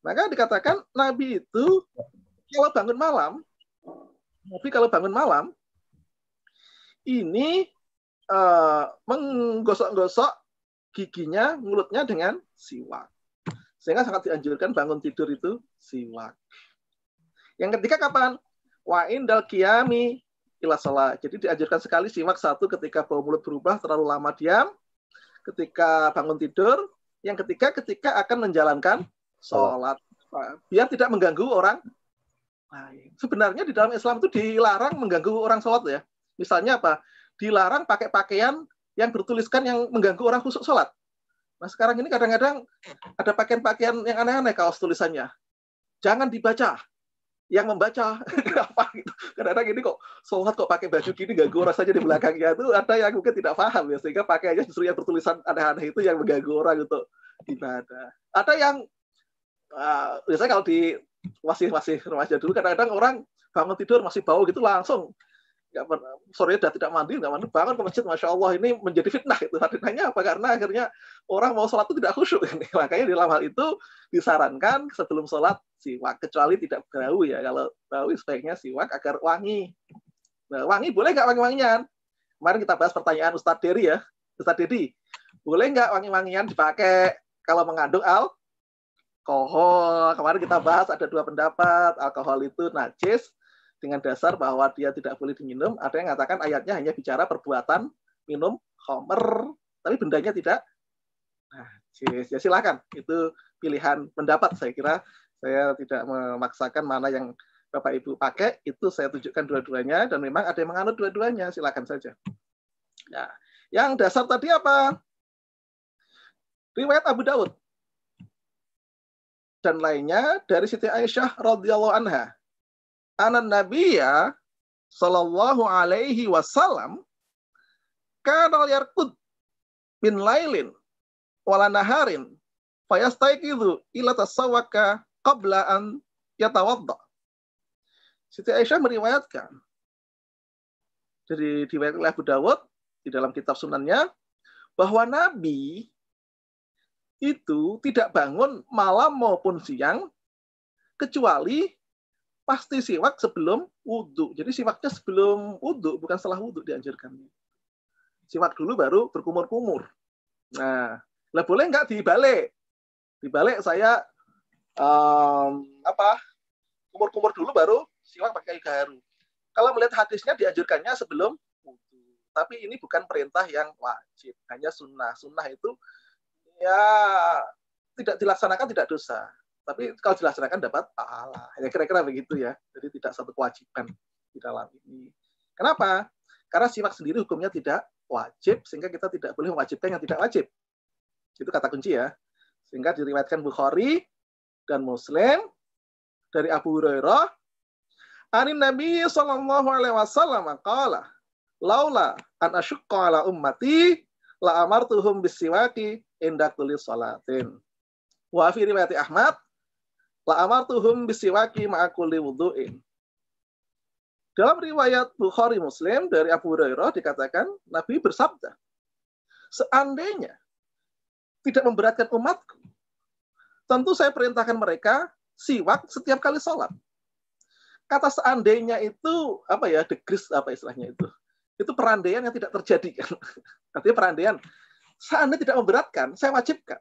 maka dikatakan Nabi itu kalau bangun malam ini menggosok-gosok giginya, mulutnya dengan siwak. Sehingga sangat dianjurkan bangun tidur itu siwak. Yang ketiga kapan? Wa indal qiyami ila shalah. Jadi dianjurkan sekali siwak satu ketika bau mulut berubah terlalu lama diam, ketika bangun tidur. Yang ketiga ketika akan menjalankan sholat. Biar tidak mengganggu orang lain. Sebenarnya di dalam Islam itu dilarang mengganggu orang sholat ya. Misalnya apa? Dilarang pakai pakaian yang bertuliskan yang mengganggu orang khusyuk sholat. Nah sekarang ini kadang-kadang ada pakaian-pakaian yang aneh-aneh kaos tulisannya. Jangan dibaca. Yang membaca apa gitu. Kadang-kadang ini kok sholat kok pakai baju gini ganggu orang saja di belakangnya. Itu ada yang mungkin tidak paham ya. Sehingga pakaiannya justru yang bertulisan aneh-aneh itu yang mengganggu orang untuk ibadah. Ada yang biasanya kalau di masih remaja dulu kadang-kadang orang bangun tidur masih bau gitu langsung sore udah tidak mandi bangun ke masjid, masya Allah ini menjadi fitnah itu. Fitnahnya apa? Karena akhirnya orang mau sholat itu tidak khusyuk. Makanya di dalam hal itu disarankan sebelum sholat siwak, kecuali tidak bau ya. Kalau bau sebaiknya siwak agar wangi. Nah, wangi boleh nggak wangi-wangian? Kemarin kita bahas pertanyaan Ustadz Dedi ya, Ustadz Dedi, boleh nggak wangi-wangian dipakai kalau mengandung alkohol? Kemarin kita bahas ada dua pendapat, alkohol itu najis dengan dasar bahwa dia tidak boleh diminum. Ada yang mengatakan ayatnya hanya bicara perbuatan minum khamr, tapi bendanya tidak. Nah, ya silakan. Itu pilihan pendapat. Saya kira saya tidak memaksakan mana yang Bapak Ibu pakai. Itu saya tunjukkan dua-duanya dan memang ada yang menganut dua-duanya. Silakan saja. Nah, yang dasar tadi apa? Riwayat Abu Daud dan lainnya dari Siti Aisyah radhiyallahu anha. Anan Nabiyya sallallahu alaihi wasallam kana yarqud min lailin wala naharin fayastayqidhu ila tasawwaka qabla an yatawadda. Siti Aisyah meriwayatkan dari riwayat Abu Dawud di dalam kitab sunannya bahwa Nabi itu tidak bangun malam maupun siang kecuali pasti siwak sebelum wudhu. Jadi siwaknya sebelum wudhu, bukan setelah wudhu dianjurkan. Siwak dulu baru berkumur-kumur. Nah, lah boleh nggak dibalik? Dibalik saya kumur-kumur dulu baru siwak pakai garu. Kalau melihat hadisnya dianjurkannya sebelum wudhu. Tapi ini bukan perintah yang wajib, hanya sunnah. Sunnah itu ya tidak dilaksanakan tidak dosa. Tapi kalau dilaksanakan dapat pahala. Ya kira-kira begitu ya. Jadi tidak satu kewajiban di dalam ini. Kenapa? Karena siwak sendiri hukumnya tidak wajib, sehingga kita tidak boleh mewajibkan yang tidak wajib. Itu kata kunci ya. Sehingga diriwayatkan Bukhari dan Muslim dari Abu Hurairah, Anin Nabi sallallahu alaihi wasallam qala, laula an asyqa ala ummati la amartuhum bisiwaki inda kulli salatin. Wa fi riwayat Ahmad la amartuhum bisiwaki ma'a kulli wudhu'in. Dalam riwayat Bukhari Muslim dari Abu Hurairah dikatakan Nabi bersabda, seandainya tidak memberatkan umatku, tentu saya perintahkan mereka siwak setiap kali sholat. Kata seandainya itu apa ya, degris apa istilahnya itu? Itu perandaian yang tidak terjadi kan. Artinya perandaian seandainya tidak memberatkan, saya wajibkan.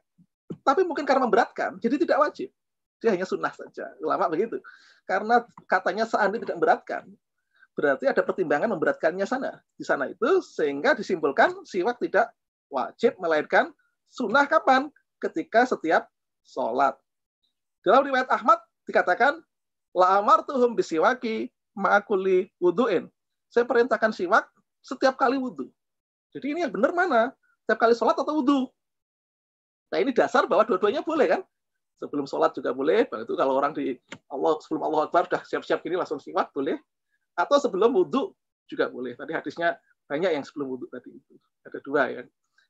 Tapi mungkin karena memberatkan, jadi tidak wajib. Dia hanya sunnah saja. Ulama begitu. Karena katanya seandainya tidak memberatkan, berarti ada pertimbangan memberatkannya sana. Di sana itu sehingga disimpulkan siwak tidak wajib melainkan Sunnah kapan? Ketika setiap sholat. Dalam riwayat Ahmad dikatakan, la amartuhum bisiwaki ma'akuli wudu'in. Saya perintahkan siwak setiap kali wudhu. Jadi ini yang benar mana? Setiap kali sholat atau wudhu? Nah ini dasar bahwa dua-duanya boleh kan? Sebelum sholat juga boleh. Itu kalau orang sebelum Allah Akbar sudah siap-siap gini langsung siwak boleh. Atau sebelum wudhu juga boleh. Tadi hadisnya banyak yang sebelum wudhu tadi itu. Ada dua ya.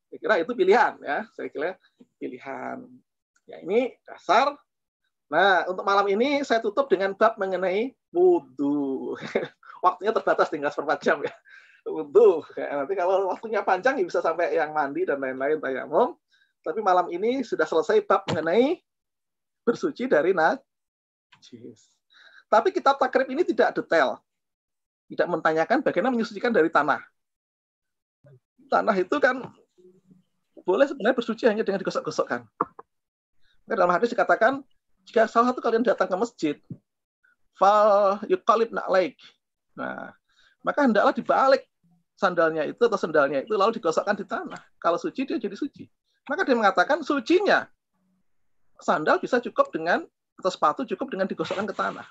Saya kira itu pilihan ya. Saya kira pilihan. Ya ini dasar. Nah untuk malam ini saya tutup dengan bab mengenai wudhu. Waktunya terbatas tinggal 1/4 jam ya. Wudhu. Ya, nanti kalau waktunya panjang ya bisa sampai yang mandi dan lain-lain tayamum. Tapi malam ini sudah selesai bab mengenai bersuci dari najis. Tapi kitab takrib ini tidak detail. Tidak menanyakan bagaimana menyucikan dari tanah. Tanah itu kan boleh sebenarnya bersuci hanya dengan digosok-gosokkan. Dalam hadis dikatakan, jika salah satu kalian datang ke masjid, fal yuqalib na'laik. Nah, maka hendaklah dibalik sandalnya itu atau sendalnya itu lalu digosokkan di tanah. Kalau suci dia jadi suci. Maka dia mengatakan sucinya sandal bisa cukup dengan atau sepatu cukup dengan digosokkan ke tanah.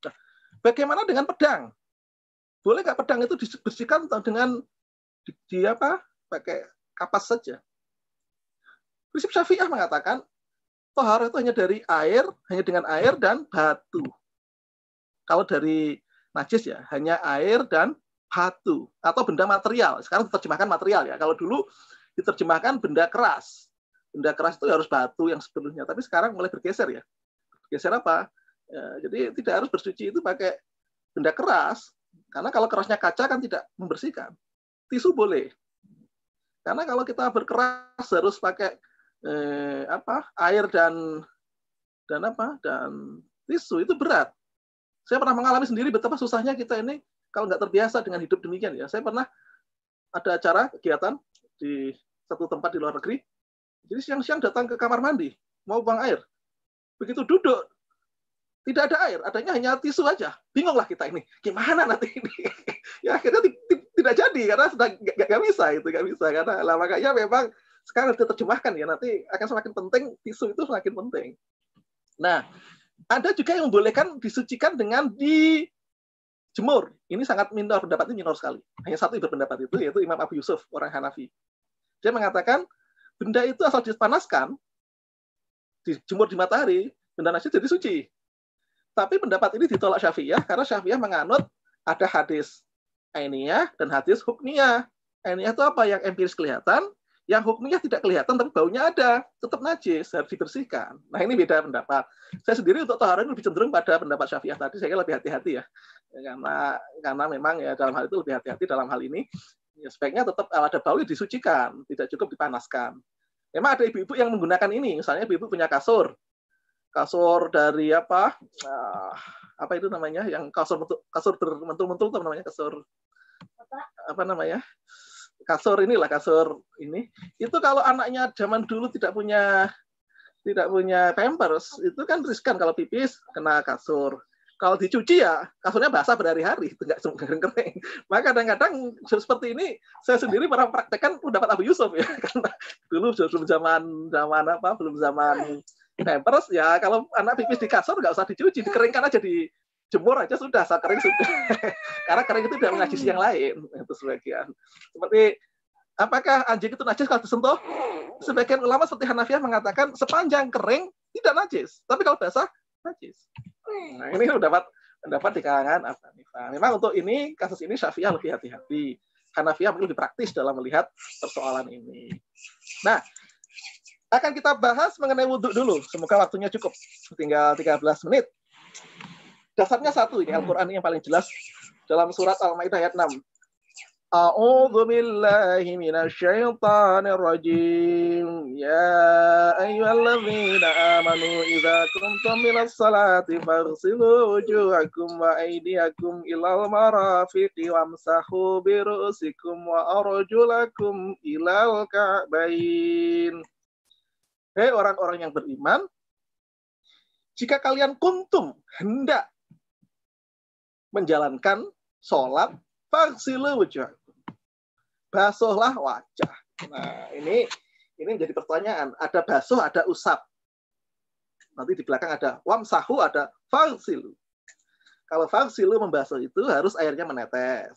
Nah, bagaimana dengan pedang? Boleh nggak pedang itu dibersihkan dengan pakai kapas saja? Prinsip Syafi'iyah mengatakan tohar itu hanya dari air, hanya dengan air dan batu. Kalau dari najis ya hanya air dan batu atau benda material. Sekarang diterjemahkan material ya. Kalau dulu diterjemahkan benda keras. Benda keras itu harus batu yang sebelumnya. Tapi sekarang mulai bergeser ya. Bergeser apa? Ya, jadi tidak harus bersuci itu pakai benda keras. Karena kalau kerasnya kaca kan tidak membersihkan. Tisu boleh. Karena kalau kita berkeras harus pakai air dan tisu itu berat. Saya pernah mengalami sendiri betapa susahnya kita ini kalau nggak terbiasa dengan hidup demikian ya. Saya pernah ada acara kegiatan di satu tempat di luar negeri. Jadi siang-siang datang ke kamar mandi, mau buang air. Begitu duduk, tidak ada air, adanya hanya tisu aja. Bingunglah kita ini, gimana nanti ini? Ya akhirnya tidak jadi karena sudah nggak bisa itu, nggak bisa karena makanya memang sekarang diterjemahkan ya nanti akan semakin penting tisu itu semakin penting. Nah, ada juga yang membolehkan disucikan dengan dijemur. Ini sangat minor, pendapat ini minor sekali. Hanya satu yang berpendapat itu yaitu Imam Abu Yusuf, orang Hanafi. Dia mengatakan benda itu asal dipanaskan, dijemur di matahari, benda najis jadi suci. Tapi pendapat ini ditolak Syafi'iyah karena Syafi'iyah menganut ada hadis ainiyah dan hadis hukmiyah. Ainiyah itu apa? Yang empiris kelihatan, yang hukmiyah tidak kelihatan tapi baunya ada, tetap najis, harus dibersihkan. Nah ini beda pendapat. Saya sendiri untuk taharan lebih cenderung pada pendapat Syafi'iyah tadi, saya lebih hati-hati ya. Karena memang ya dalam hal itu lebih hati-hati dalam hal ini. Ya, sebaiknya tetap ada bau disucikan, tidak cukup dipanaskan. Memang ada ibu-ibu yang menggunakan ini, misalnya ibu-ibu punya kasur dari apa itu namanya, yang kasur bermentul-mentul itu namanya kasur kasur ini. Itu kalau anaknya zaman dulu tidak punya pampers, itu kan riskan kalau pipis kena kasur. Kalau dicuci ya kasurnya basah berhari-hari, itu nggak kering. Maka kadang-kadang seperti ini saya sendiri pernah praktekkan pendapat Abu Yusuf ya, karena dulu belum zaman pampers ya, kalau anak pipis di kasur nggak usah dicuci, dikeringkan aja, dijemur aja sudah, kering sudah. Karena kering itu tidak menajisi yang lain, itu sebagian. Seperti apakah anjing itu najis kalau disentuh? Sebagian ulama seperti Hanafiyah mengatakan sepanjang kering tidak najis, tapi kalau basah najis. Nah, ini pendapat di kalangan Hanafiyah. Memang untuk ini kasus ini Syafi'iyah lebih hati-hati. Hanafiyah mungkin lebih praktis dalam melihat persoalan ini. Nah, akan kita bahas mengenai wudhu dulu. Semoga waktunya cukup. Tinggal 13 menit. Dasarnya satu, ini Al-Quran yang paling jelas dalam surat Al-Maidah ayat 6. A'udzu billahi minasyaitonir rajim. Ya ayyuhalladzina amanu idza qumtum minas salati faghsilu wujuhakum wa aydiyakum ilal marafiqi wamsahu bi ru'usikum wa arjulakum ilal ka'bain. Hei orang-orang yang beriman, jika kalian kuntum hendak menjalankan sholat, faghsilu wujuhakum, basuhlah wajah. Nah, ini Ini menjadi pertanyaan. Ada basuh, ada usap. Nanti di belakang ada wamsahu, ada fagsilu. Kalau fagsilu membasuh itu harus airnya menetes.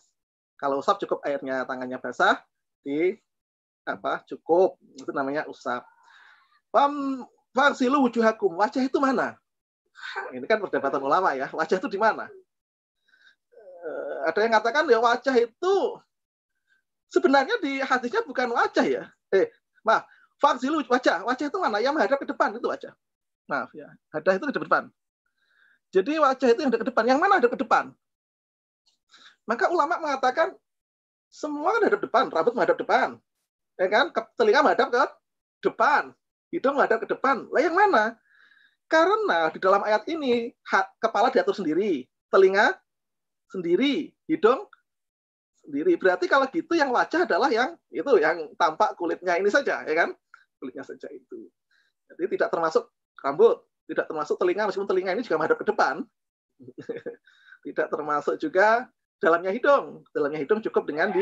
Kalau usap cukup airnya tangannya basah di cukup. Itu namanya usap. Fagsilu wujuhakum. Wajah itu mana? Ini kan perdebatan ulama ya. Wajah itu di mana? Ada yang mengatakan ya wajah itu sebenarnya di hadisnya bukan wajah ya. Maaf, fagsilu wajah. Wajah itu mana? Yang menghadap ke depan itu wajah. Maaf ya, hadah itu di depan. Jadi wajah itu yang ke depan. Yang mana ada ke depan? Maka ulama mengatakan semua kan hadap depan, rambut menghadap depan, ya kan? Telinga menghadap ke depan, hidung menghadap ke depan. Lah yang mana? Karena di dalam ayat ini kepala diatur sendiri, telinga sendiri, hidung sendiri. Berarti kalau gitu yang wajah adalah yang itu yang tampak kulitnya ini saja, ya kan? Kulitnya saja itu. Jadi tidak termasuk rambut, tidak termasuk telinga, meskipun telinga ini juga menghadap ke depan. Tidak termasuk juga dalamnya hidung. Dalamnya hidung cukup dengan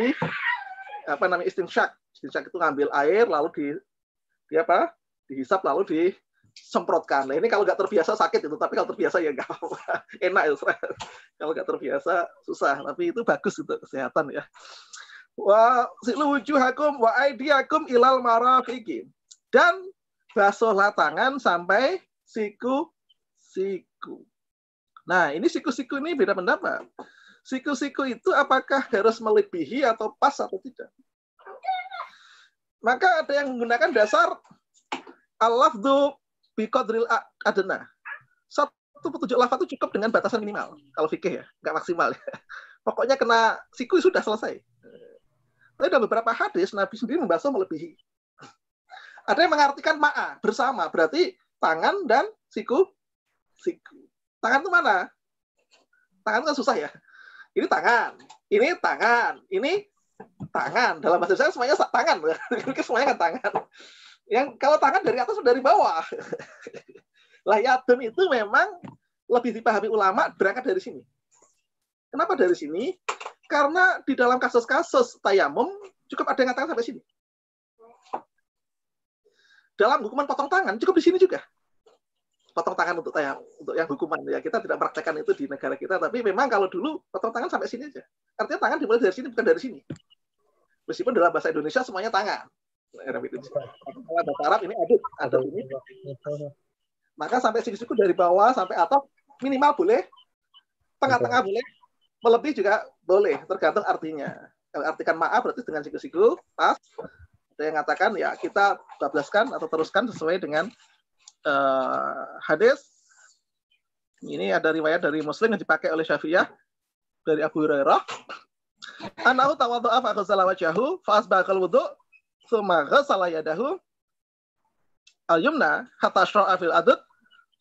istinsyak. Istinsyak itu ngambil air lalu dihisap lalu disemprotkan. Nah, ini kalau nggak terbiasa sakit itu, tapi kalau terbiasa ya nggak apa-apa. Enak itu. Kalau nggak terbiasa susah, tapi itu bagus untuk kesehatan ya. Wa silu wujuhakum wa aydiyakum ilal marafiqin. Dan basuhlah tangan sampai siku-siku. Nah, ini siku-siku ini beda pendapat. Siku-siku itu apakah harus melebihi atau pas atau tidak? Maka ada yang menggunakan dasar al-lafdhu biqadril adna. Satu petunjuk lafaz itu cukup dengan batasan minimal. Kalau fikih ya, nggak maksimal. Pokoknya kena siku sudah selesai. Tapi dalam beberapa hadis, Nabi sendiri membasuh melebihi. Ada yang mengartikan ma'a, bersama. Berarti tangan dan siku. Tangan itu mana? Tangan itu kan susah ya. Ini tangan, ini tangan, ini tangan. Dalam bahasa saya semuanya tangan. Semuanya kan tangan. Yang kalau tangan dari atas dari bawah. Lah yadun itu memang lebih dipahami ulama berangkat dari sini. Kenapa dari sini? Karena di dalam kasus-kasus tayamum cukup ada yang mengatakan sampai sini. Dalam hukuman potong tangan cukup di sini juga. Potong tangan untuk yang hukuman ya, kita tidak praktekkan itu di negara kita, tapi memang kalau dulu potong tangan sampai sini aja. Artinya tangan dimulai dari sini bukan dari sini. Meskipun dalam bahasa Indonesia semuanya tangan. Kalau bahasa Arab ini adut ini. Maka sampai siku-siku dari bawah sampai atas minimal boleh, tengah-tengah boleh, melebihi juga boleh, tergantung artinya. Kalau artikan maaf berarti dengan siku-siku pas. Ada yang mengatakan ya kita bablaskan atau teruskan sesuai dengan hadis. Ini ada riwayat dari Muslim yang dipakai oleh Syafi'iyah dari Abu Hurairah. Anahu tawaddu'a fa ghasala wajhahu fa asbaqal wudu' tsumma ghasala yadahu al-yumna hatta syara'a fil adud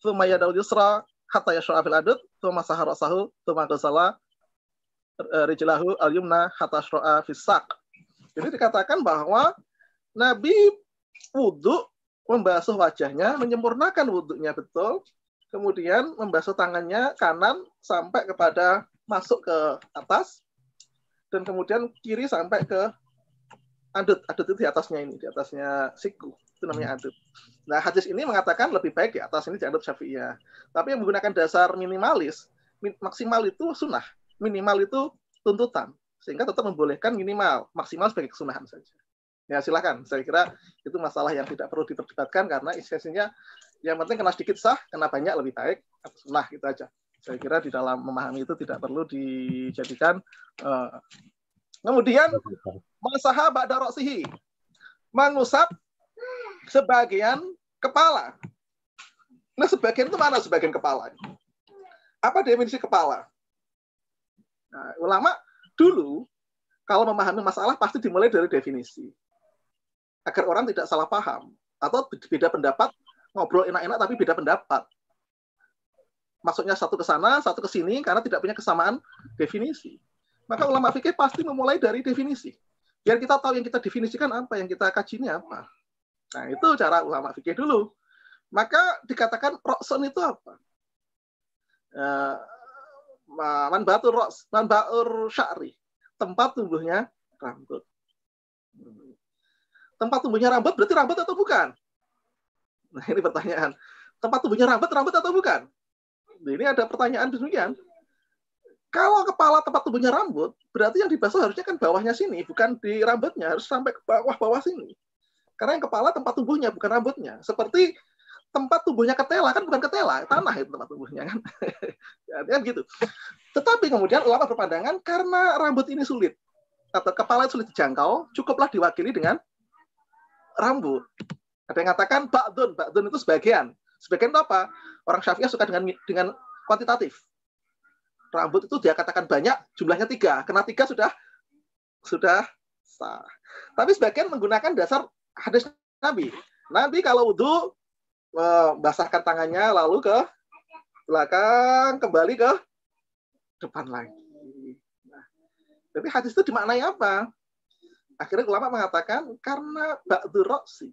tsumma yadahu yusra hatta yashra'a fil adud tsumma sahara sahu tsumma ghasala rijlahu al-yumna hatta syara'a fis saq. Jadi dikatakan bahwa Nabi wudu membasuh wajahnya, menyempurnakan wudhunya betul, kemudian membasuh tangannya kanan sampai kepada masuk ke atas, dan kemudian kiri sampai ke adut. Adut itu di atasnya ini, di atasnya siku. Itu namanya adut. Nah, hadis ini mengatakan lebih baik di atas ini di adut Syafi'iyah. Tapi yang menggunakan dasar minimalis, maksimal itu sunnah, minimal itu tuntutan. Sehingga tetap membolehkan minimal, maksimal sebagai kesunahan saja. Ya silakan, saya kira itu masalah yang tidak perlu diperdebatkan karena esensinya yang penting kena sedikit sah, kena banyak lebih baik, sunnah gitu aja. Saya kira di dalam memahami itu tidak perlu dijadikan. Kemudian masaha ba'da ra'sihi, mengusap sebagian kepala. Nah sebagian itu mana sebagian kepala? Apa definisi kepala? Nah, ulama dulu kalau memahami masalah pasti dimulai dari definisi. Agar orang tidak salah paham. Atau beda pendapat, ngobrol enak-enak tapi beda pendapat. Maksudnya satu ke sana, satu ke sini, karena tidak punya kesamaan definisi. Maka ulama fikih pasti memulai dari definisi. Biar kita tahu yang kita definisikan apa, yang kita kaji ini apa. Nah itu cara ulama fikih dulu. Maka dikatakan rokson itu apa? Manbatur sya'ri, tempat tumbuhnya rambut. tempat tumbuhnya rambut berarti rambut atau bukan? Nah, ini pertanyaan. Tempat tumbuhnya rambut atau bukan? Nah, ini ada pertanyaan demikian. Kalau kepala tempat tumbuhnya rambut, berarti yang dibasuh harusnya kan bawahnya sini, bukan di rambutnya, harus sampai ke bawah-bawah sini. Karena yang kepala tempat tumbuhnya, bukan rambutnya. Seperti tempat tumbuhnya ketela, kan bukan ketela, tanah itu tempat tumbuhnya kan. Kan gitu. Tetapi kemudian ulama berpandangan, karena rambut ini sulit, atau kepala sulit dijangkau, cukuplah diwakili dengan rambut. Ada yang mengatakan ba'dun itu sebagian. Sebagian itu apa? Orang Syafi'iyah suka dengan kuantitatif. Rambut itu dia katakan banyak, jumlahnya 3. Kena 3 sudah sah. Tapi sebagian menggunakan dasar hadis Nabi. Nabi kalau wudhu, basahkan tangannya, lalu ke belakang, kembali ke depan lagi. Nah, tapi hadis itu dimaknai apa? Akhirnya ulama mengatakan, karena ba'du roksi,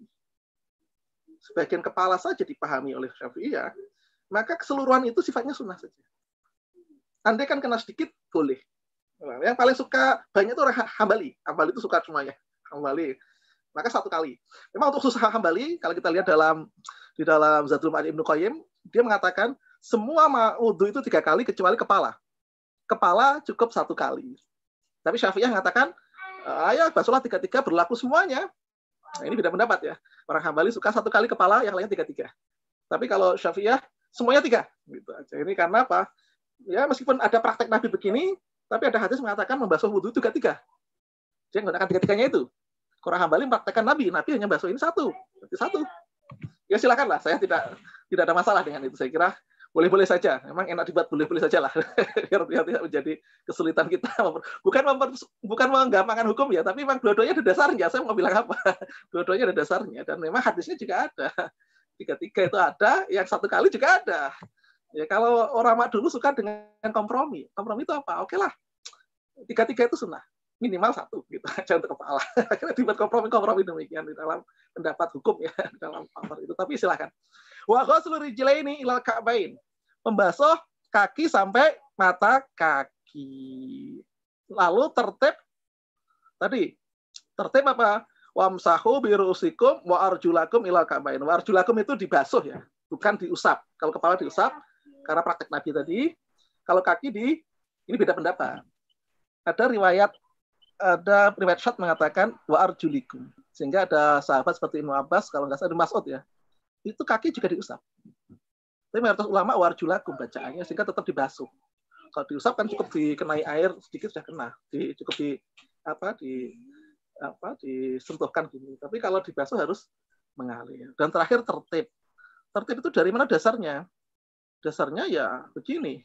sebagian kepala saja dipahami oleh Syafi'iyah, maka keseluruhan itu sifatnya sunnah saja. Andai kan kena sedikit, boleh. Yang paling suka banyak itu orang Hambali. Hambali itu suka semuanya. Hambali. Maka 1 kali. Memang untuk susah Hambali, kalau kita lihat di dalam Zadul Ma'ad Ibnu Qayyim, dia mengatakan semua wudu itu 3 kali kecuali kepala. Kepala cukup 1 kali. Tapi Syafi'iyah mengatakan, ya basuhlah 3-3 berlaku semuanya. Nah, ini beda pendapat ya. Orang Hambali suka 1 kali kepala, yang lain 3-3. Tapi kalau Syafi'iyah semuanya 3. Gitu aja. Ini karena apa? Ya meskipun ada praktek Nabi begini, tapi ada hadis mengatakan membasuh wudhu itu 3-3. Dia menggunakan 3-3-nya itu. Orang Hambali mempraktekkan Nabi hanya basuh ini 1. Berarti 1. Ya silakanlah, saya tidak ada masalah dengan itu. Saya kira boleh-boleh saja. Memang enak dibuat boleh-boleh saja lah. Biar tidak menjadi kesulitan kita. Bukan menggampangkan hukum ya, tapi memang dua-duanya ada dasarnya. Saya mau bilang apa? Dua-duanya ada dasarnya. Dan memang hadisnya juga ada. 3-3 itu ada, yang 1 kali juga ada. Ya kalau orang dulu suka dengan kompromi. Kompromi itu apa? Oke lah. 3-3 itu sunnah. Minimal 1 gitu aja untuk kepala. Akhirnya dibuat kompromi demikian di dalam pendapat hukum ya, di dalam faktor itu. Tapi silakan. Wa ghuslu rijlaini ilal ka'bain. Membasuh kaki sampai mata kaki. Lalu tertib apa? Wamsahu birusikum wa arjulakum ilal ka'bain. Wa arjulakum itu dibasuh ya, bukan diusap. Kalau kepala diusap karena praktek Nabi tadi, kalau kaki ini beda pendapat. Ada riwayat syad mengatakan wa arjulikum. Sehingga ada sahabat seperti Ibnu Abbas, kalau nggak salah Ibnu Mas'ud ya, itu kaki juga diusap. Tapi mayoritas ulama wa arjulakum bacaannya, sehingga tetap dibasuh. Kalau diusap kan cukup dikenai air sedikit sudah kena, cukup disentuhkan gini. Tapi kalau dibasuh harus mengalir. Dan terakhir tertib. Tertib itu dari mana dasarnya? Dasarnya ya begini.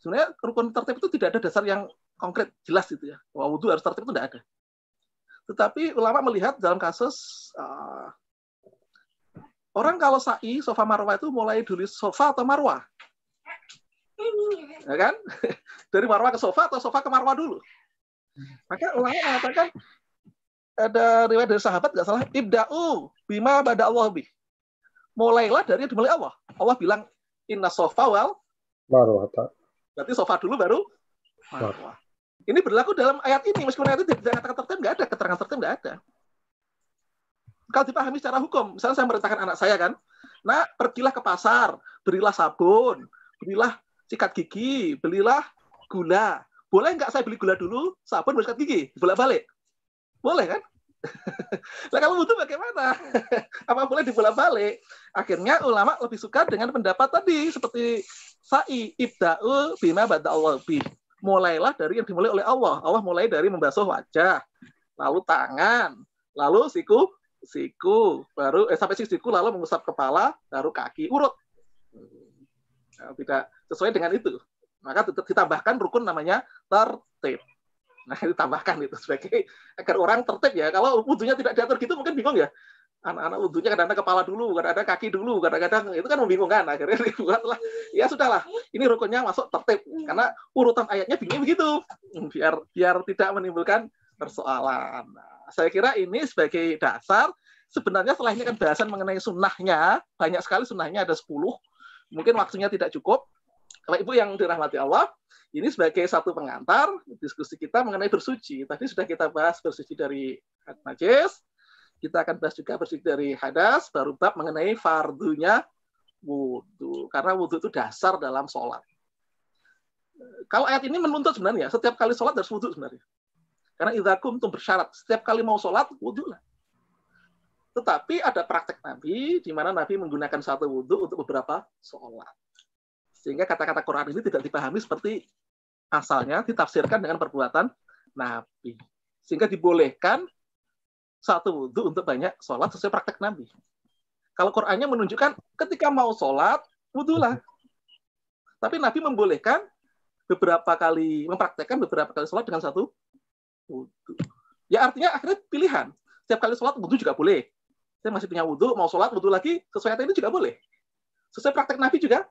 Sebenarnya rukun tertib itu tidak ada dasar yang konkret, jelas gitu ya. Wah, wudu harus tertib itu tidak ada. Tetapi ulama melihat dalam kasus orang kalau sa'i, sofa marwah itu mulai dari sofa atau marwah. Ya kan? Dari marwah ke sofa atau sofa ke marwah dulu. Maka ulama mengatakan ada riwayat dari sahabat nggak salah, ibda'u bima bada Allah bih. Mulailah dari yang dimulai Allah. Allah bilang inna sofa wal marwah. Berarti sofa dulu baru marwah. Ini berlaku dalam ayat ini, meskipun ayat itu tidak katakan tertib, nggak ada keterangan tertib, nggak ada. Kalau dipahami secara hukum, misalnya saya merintahkan anak saya kan, nah pergilah ke pasar, belilah sabun, belilah sikat gigi, belilah gula. Boleh nggak saya beli gula dulu, sabun, sikat gigi, bolak-balik? Boleh kan? Nah kalau wudu bagaimana? Apa boleh dibolak-balik? Akhirnya ulama lebih suka dengan pendapat tadi seperti sa'i ibda'u bima bada Allah bih. Mulailah dari yang dimulai oleh Allah. Allah mulai dari membasuh wajah, lalu tangan, lalu siku, baru sampai siku, lalu mengusap kepala, baru kaki, urut. Nah, tidak sesuai dengan itu. Maka ditambahkan rukun namanya tertib. Nah, ditambahkan itu sebagai agar orang tertib ya. Kalau wudunya tidak diatur gitu mungkin bingung ya. Anak-anak wudunya kadang-kadang kepala dulu, kadang-kadang kaki dulu, kadang-kadang itu kan membingungkan. Akhirnya dibuatlah, ya sudahlah, ini rukunnya masuk tertib karena urutan ayatnya begini begitu, biar tidak menimbulkan persoalan. Nah, saya kira ini sebagai dasar. Sebenarnya setelah ini kan bahasan mengenai sunnahnya, banyak sekali sunnahnya, ada 10. Mungkin waktunya tidak cukup. Kalau Ibu yang dirahmati Allah, ini sebagai satu pengantar diskusi kita mengenai bersuci. Tadi sudah kita bahas bersuci dari najis, Kita akan bahas juga bersih dari hadas, baru bab mengenai fardunya wudhu. Karena wudhu itu dasar dalam sholat. Kalau ayat ini menuntut sebenarnya, setiap kali sholat harus wudhu sebenarnya. Karena idza kuntum bersyarat, setiap kali mau sholat, wudhu lah. Tetapi ada praktek Nabi, di mana Nabi menggunakan satu wudhu untuk beberapa sholat. Sehingga kata-kata Quran ini tidak dipahami seperti asalnya, ditafsirkan dengan perbuatan Nabi. Sehingga dibolehkan satu wudhu untuk banyak sholat sesuai praktek Nabi. Kalau Qurannya menunjukkan ketika mau sholat, wudhulah. Tapi Nabi membolehkan mempraktekkan beberapa kali sholat dengan satu wudhu. Ya artinya akhirnya pilihan. Setiap kali sholat wudhu juga boleh. Saya masih punya wudhu, mau sholat wudhu lagi, sesuai ayat ini juga boleh. Sesuai praktek Nabi juga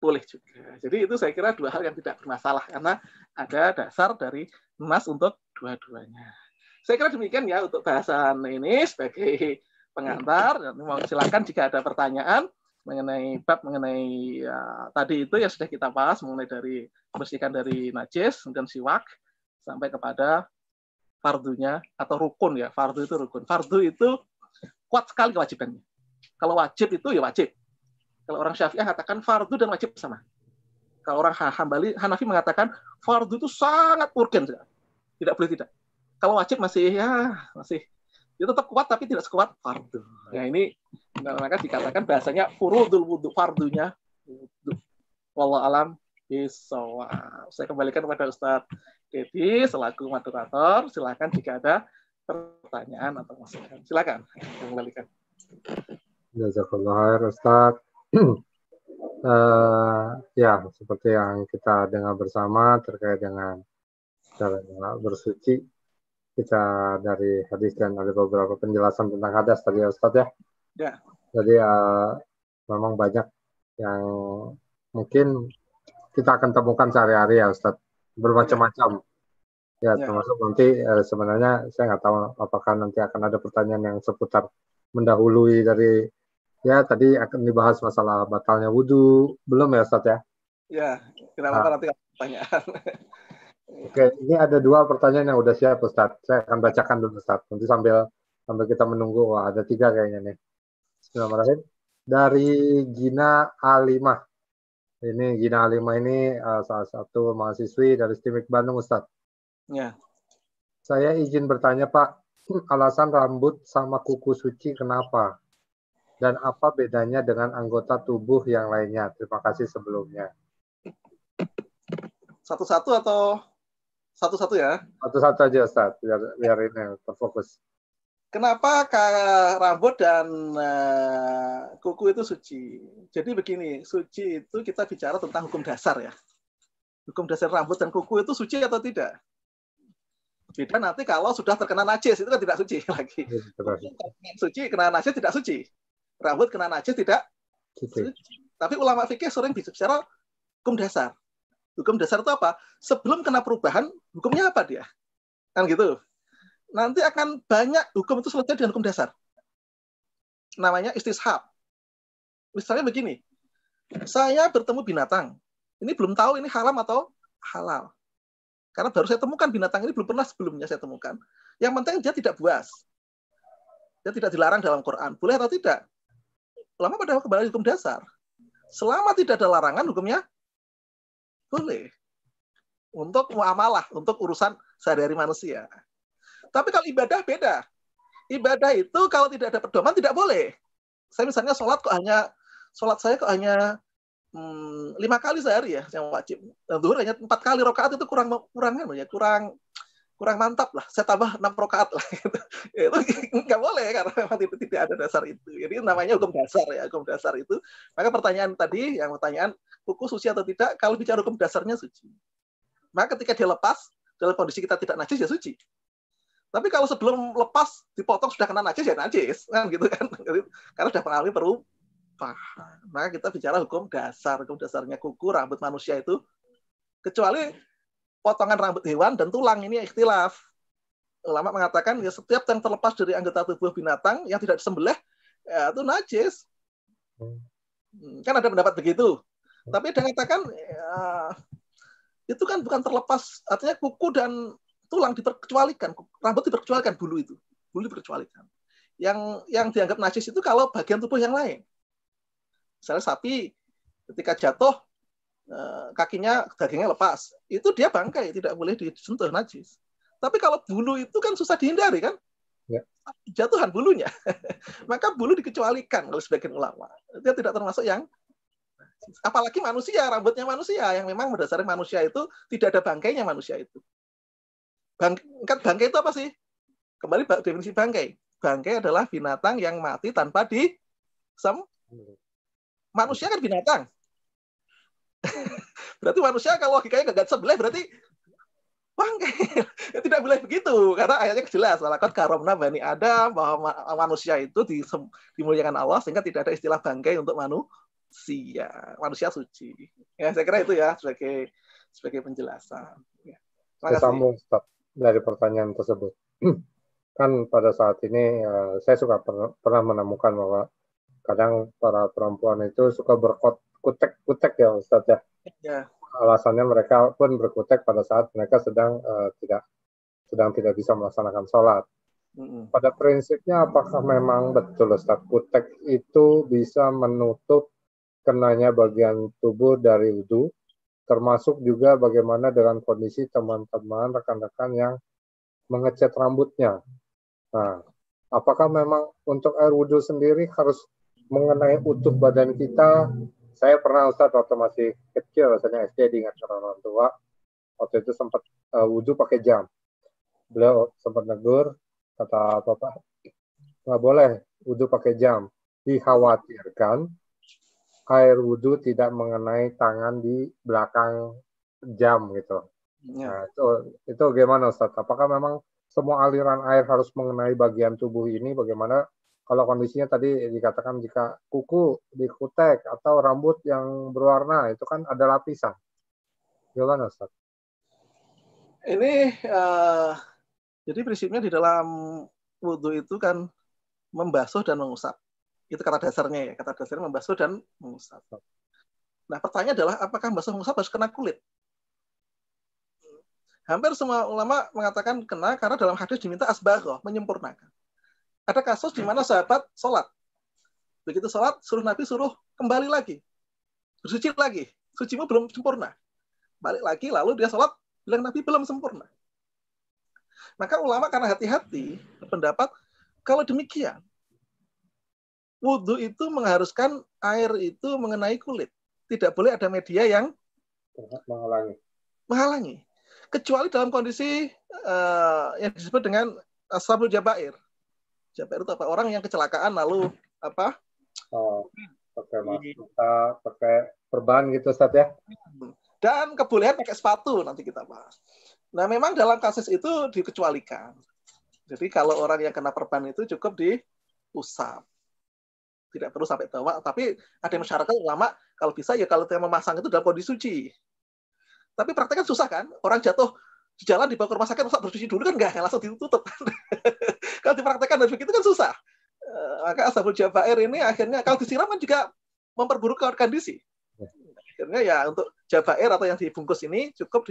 boleh juga. Jadi itu saya kira dua hal yang tidak bermasalah karena ada dasar dari nas untuk dua-duanya. Saya kira demikian ya untuk bahasan ini sebagai pengantar. Silakan jika ada pertanyaan mengenai bab mengenai tadi itu yang sudah kita bahas mulai dari membersihkan dari najis kemudian siwak sampai kepada fardunya atau rukun ya. Fardu itu rukun. Fardu itu kuat sekali kewajibannya. Kalau wajib itu ya wajib. Kalau orang Syafi'iyah katakan fardu dan wajib sama. Kalau orang Hanafi mengatakan fardu itu sangat urgen. Tidak boleh tidak. Kalau wajib masih itu tetap kuat tapi tidak sekuat fardu. Nah ini maka dikatakan bahasanya furudul wudhu, fardunya wudhu. Wallahu alam bisawab. Saya kembalikan kepada Ustaz Dedi selaku moderator. Silakan jika ada pertanyaan atau masukan. Silakan kembalikan. Jazakallah khair Ustaz. Ya, seperti yang kita dengar bersama terkait dengan cara bersuci. Kita dari hadis dan ada beberapa penjelasan tentang hadas tadi ya Ustaz ya. Ya. Jadi memang banyak yang mungkin kita akan temukan sehari-hari ya Ustaz. Bermacam-macam. Ya, termasuk nanti sebenarnya saya nggak tahu apakah nanti akan ada pertanyaan yang seputar mendahului dari ya tadi akan dibahas masalah batalnya wudhu. Belum ya Ustaz ya? Ya, kenapa nanti pertanyaan. Oke, ini ada dua pertanyaan yang udah siap Ustaz. Saya akan bacakan dulu Ustaz. Nanti sambil kita menunggu. Wah, ada 3 kayaknya nih. Bismillahirrahmanirrahim. Dari Gina Alimah. Ini Gina Alimah ini salah satu mahasiswi dari STIMIK Bandung Ustaz. Ya. Saya izin bertanya Pak, alasan rambut sama kuku suci kenapa? Dan apa bedanya dengan anggota tubuh yang lainnya? Terima kasih sebelumnya. Satu-satu atau satu-satu ya? Satu-satu aja Ustaz, biar ini terfokus. Kenapa rambut dan kuku itu suci? Jadi begini, suci itu kita bicara tentang hukum dasar ya. Hukum dasar rambut dan kuku itu suci atau tidak? Beda nanti kalau sudah terkena najis, itu kan tidak suci lagi. Suci, kena najis tidak suci. Rambut kena najis tidak suci. Tapi ulama fikih sering bicara hukum dasar. Hukum dasar itu apa? Sebelum kena perubahan, hukumnya apa dia? Kan gitu. Nanti akan banyak hukum itu selesai dengan hukum dasar. Namanya istishab. Misalnya begini, saya bertemu binatang. Ini belum tahu ini haram atau halal. Karena baru saya temukan binatang ini, belum pernah sebelumnya saya temukan. Yang penting dia tidak buas. Dia tidak dilarang dalam Quran. Boleh atau tidak? Ulama pada kembali hukum dasar. Selama tidak ada larangan, hukumnya boleh. Untuk muamalah, untuk urusan sehari-hari manusia. Tapi kalau ibadah beda. Ibadah itu kalau tidak ada pedoman tidak boleh. Saya misalnya sholat saya kok hanya 5 kali sehari ya yang wajib. Zuhur hanya 4 kali, rakaat itu kurang mantap lah. Saya tambah 6 rakaat lah. Itu nggak boleh karena memang tidak ada dasar itu. Jadi namanya hukum dasar ya, hukum dasar itu. Maka pertanyaan tadi, yang pertanyaan kuku suci atau tidak, kalau bicara hukum dasarnya suci. Maka ketika dia lepas dalam kondisi kita tidak najis ya suci. Tapi kalau sebelum lepas dipotong sudah kena najis ya najis, kan gitu kan? Karena sudah mengalami perubahan. Maka kita bicara hukum dasar. Hukum dasarnya kuku, rambut manusia itu kecuali potongan rambut hewan dan tulang, ini ikhtilaf. Ulama mengatakan ya setiap yang terlepas dari anggota tubuh binatang yang tidak disembelih ya, itu najis. Kan ada pendapat begitu. Tapi dia mengatakan ya, itu kan bukan terlepas, artinya kuku dan tulang diperkecualikan, rambut diperkecualikan, bulu diperkecualikan. yang dianggap najis itu kalau bagian tubuh yang lain. Misalnya sapi ketika jatuh kakinya, dagingnya lepas, itu dia bangkai, tidak boleh disentuh, najis. Tapi kalau bulu itu kan susah dihindari kan? Ya. Jatuhan bulunya. Maka bulu dikecualikan oleh sebagian ulama. Dia tidak termasuk yang, apalagi manusia, rambutnya manusia yang memang berdasarkan manusia itu tidak ada bangkainya manusia itu. Bangkai itu apa sih? Kembali definisi bangkai. Bangkai adalah binatang yang mati tanpa manusia kan binatang. Berarti manusia kalau logikanya nggak sebelah berarti bangkai. Tidak boleh begitu karena ayatnya jelas. Walaqad karomna bani Adam, bahwa manusia itu dimuliakan Allah sehingga tidak ada istilah bangkai untuk manusia. Manusia suci. Ya, saya kira itu ya sebagai penjelasan. Ya. Saya sambung Ustaz dari pertanyaan tersebut. Kan pada saat ini saya suka pernah menemukan bahwa kadang para perempuan itu suka berkutek-kutek ya Ustaz ya. Ya. Alasannya mereka pun berkutek pada saat mereka sedang tidak bisa melaksanakan sholat. Pada prinsipnya apakah memang betul Ustaz kutek itu bisa menutup kenanya bagian tubuh dari wudu, termasuk juga bagaimana dengan kondisi teman-teman rekan-rekan yang mengecat rambutnya. Nah, apakah memang untuk air wudu sendiri harus mengenai utuh badan kita? Saya pernah Ustaz waktu masih kecil, rasanya SD diingatkan orang tua, waktu itu sempat wudu pakai jam. Beliau sempat negur, kata Bapak, nggak boleh wudu pakai jam. Dikhawatirkan air wudu tidak mengenai tangan di belakang jam gitu. Ya. Nah, itu gimana Ustaz? Apakah memang semua aliran air harus mengenai bagian tubuh ini? Bagaimana kalau kondisinya tadi dikatakan jika kuku dikutek atau rambut yang berwarna itu kan ada lapisan. Gimana Ustaz? Ini jadi prinsipnya di dalam wudu itu kan membasuh dan mengusap. Itu kata dasarnya ya. Kata dasarnya membasuh dan mengusap. Nah, pertanyaan adalah apakah membasuh mengusap harus kena kulit? Hampir semua ulama mengatakan kena karena dalam hadis diminta asbaghoh, menyempurnakan. Ada kasus di mana sahabat sholat. Begitu sholat, Nabi suruh kembali lagi. Bersuci lagi. Sucimu belum sempurna. Balik lagi, lalu dia sholat, bilang Nabi belum sempurna. Maka ulama karena hati-hati, berpendapat, kalau demikian, wudhu itu mengharuskan air itu mengenai kulit. Tidak boleh ada media yang menghalangi. Kecuali dalam kondisi yang disebut dengan ashabul jabair. Jabair itu apa? Orang yang kecelakaan lalu apa? Pakai masker, pakai perban gitu Ustaz ya. Dan kebolehan pakai sepatu nanti kita bahas. Nah, memang dalam kasus itu dikecualikan. Jadi kalau orang yang kena perban itu cukup diusap. Tidak perlu sampai tawa, tapi ada masyarakat ulama kalau bisa ya kalau dia memasang itu dalam kondisi suci. Tapi prakteknya susah kan? Orang jatuh di jalan dibawa ke rumah sakit, masa bersuci dulu kan enggak, langsung ditutup. Kalau dipraktekkan dan begitu kan susah. Maka ashabul jabair ini akhirnya kalau disiram kan juga memperburuk kondisi. Akhirnya ya untuk jabair atau yang dibungkus ini cukup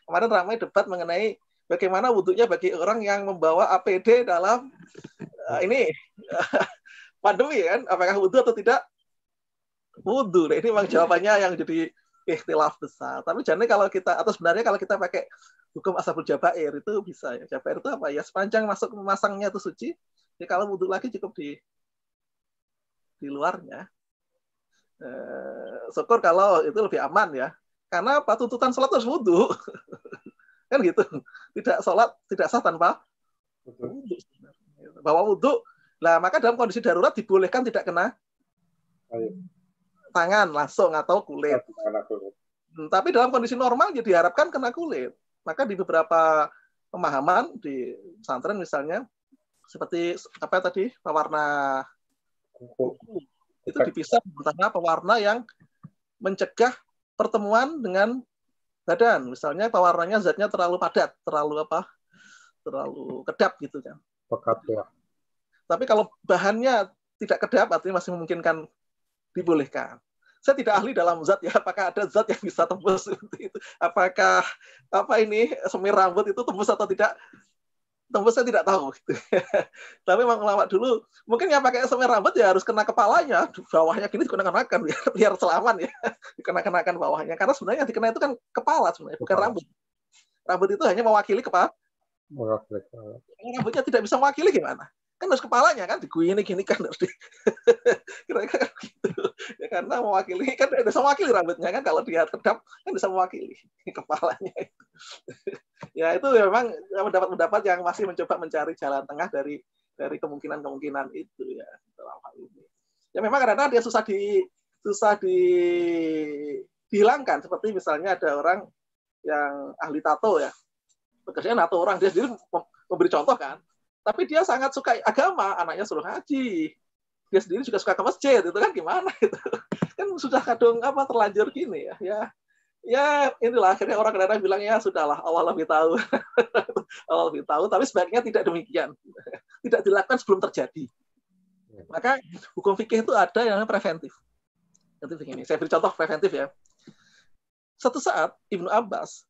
kemarin ramai debat mengenai bagaimana wudhunya bagi orang yang membawa APD dalam ini pandemi kan, apakah wudhu atau tidak wudhu. Nah, ini memang jawabannya yang jadi ikhtilaf besar. Tapi jadi kalau kita, atau sebenarnya kalau kita pakai hukum ashabul jabair itu bisa ya. Jabair itu apa ya? Sepanjang masuk memasangnya itu suci. Jadi kalau wudhu lagi cukup di luarnya. Syukur kalau itu lebih aman ya. Karena apa? Tuntutan sholat harus wudhu. Kan gitu. Tidak sholat, tidak sah tanpa wudhu. Bahwa wudhu, nah maka dalam kondisi darurat dibolehkan tidak kena tangan langsung atau kulit. Tapi dalam kondisi normal ya diharapkan kena kulit. Maka di beberapa pemahaman di pesantren misalnya seperti apa tadi pewarna kuku itu dipisah antara pewarna yang mencegah pertemuan dengan badan. Misalnya pewarnanya zatnya terlalu padat, terlalu kedap gitu kan. Pekat ya. Tapi kalau bahannya tidak kedap artinya masih memungkinkan dibolehkan. Saya tidak ahli dalam zat ya, apakah ada zat yang bisa tembus seperti itu? Apakah semir rambut itu tembus atau tidak? tembus saya tidak tahu. Gitu. Tapi memang ulama dulu mungkin yang pakai semir rambut ya harus kena kepalanya, bawahnya gini dikenakan biar selaman ya, dikenakan bawahnya. Karena sebenarnya yang dikena itu kan kepala sebenarnya, bukan rambut. Rambut itu hanya mewakili kepala. Rambutnya tidak bisa mewakili gimana? Kan harus kepalanya kan digini kan harus kira-kira gitu. Ya, karena mewakili kan bisa mewakili rambutnya kan kalau dia kedap kan bisa mewakili kepalanya itu. Ya itu memang pendapat-pendapat yang masih mencoba mencari jalan tengah dari kemungkinan-kemungkinan itu ya dalam hal ini. Ya memang kadang-kadang dia susah dihilangkan, seperti misalnya ada orang yang ahli tato ya. Pekerjaan tato orang, dia sendiri memberi contoh kan. Tapi dia sangat suka agama, anaknya suruh ngaji. Dia sendiri juga suka ke masjid, itu kan gimana itu. Kan sudah kadung terlanjur gini ya. Ya inilah akhirnya orang kadang-kadang bilang ya sudahlah, Allah lebih tahu. Allah lebih tahu, tapi sebaiknya tidak demikian. Tidak dilakukan sebelum terjadi. Maka hukum fikih itu ada yang preventif. Jadi begini, saya beri contoh preventif ya. Suatu saat Ibnu Abbas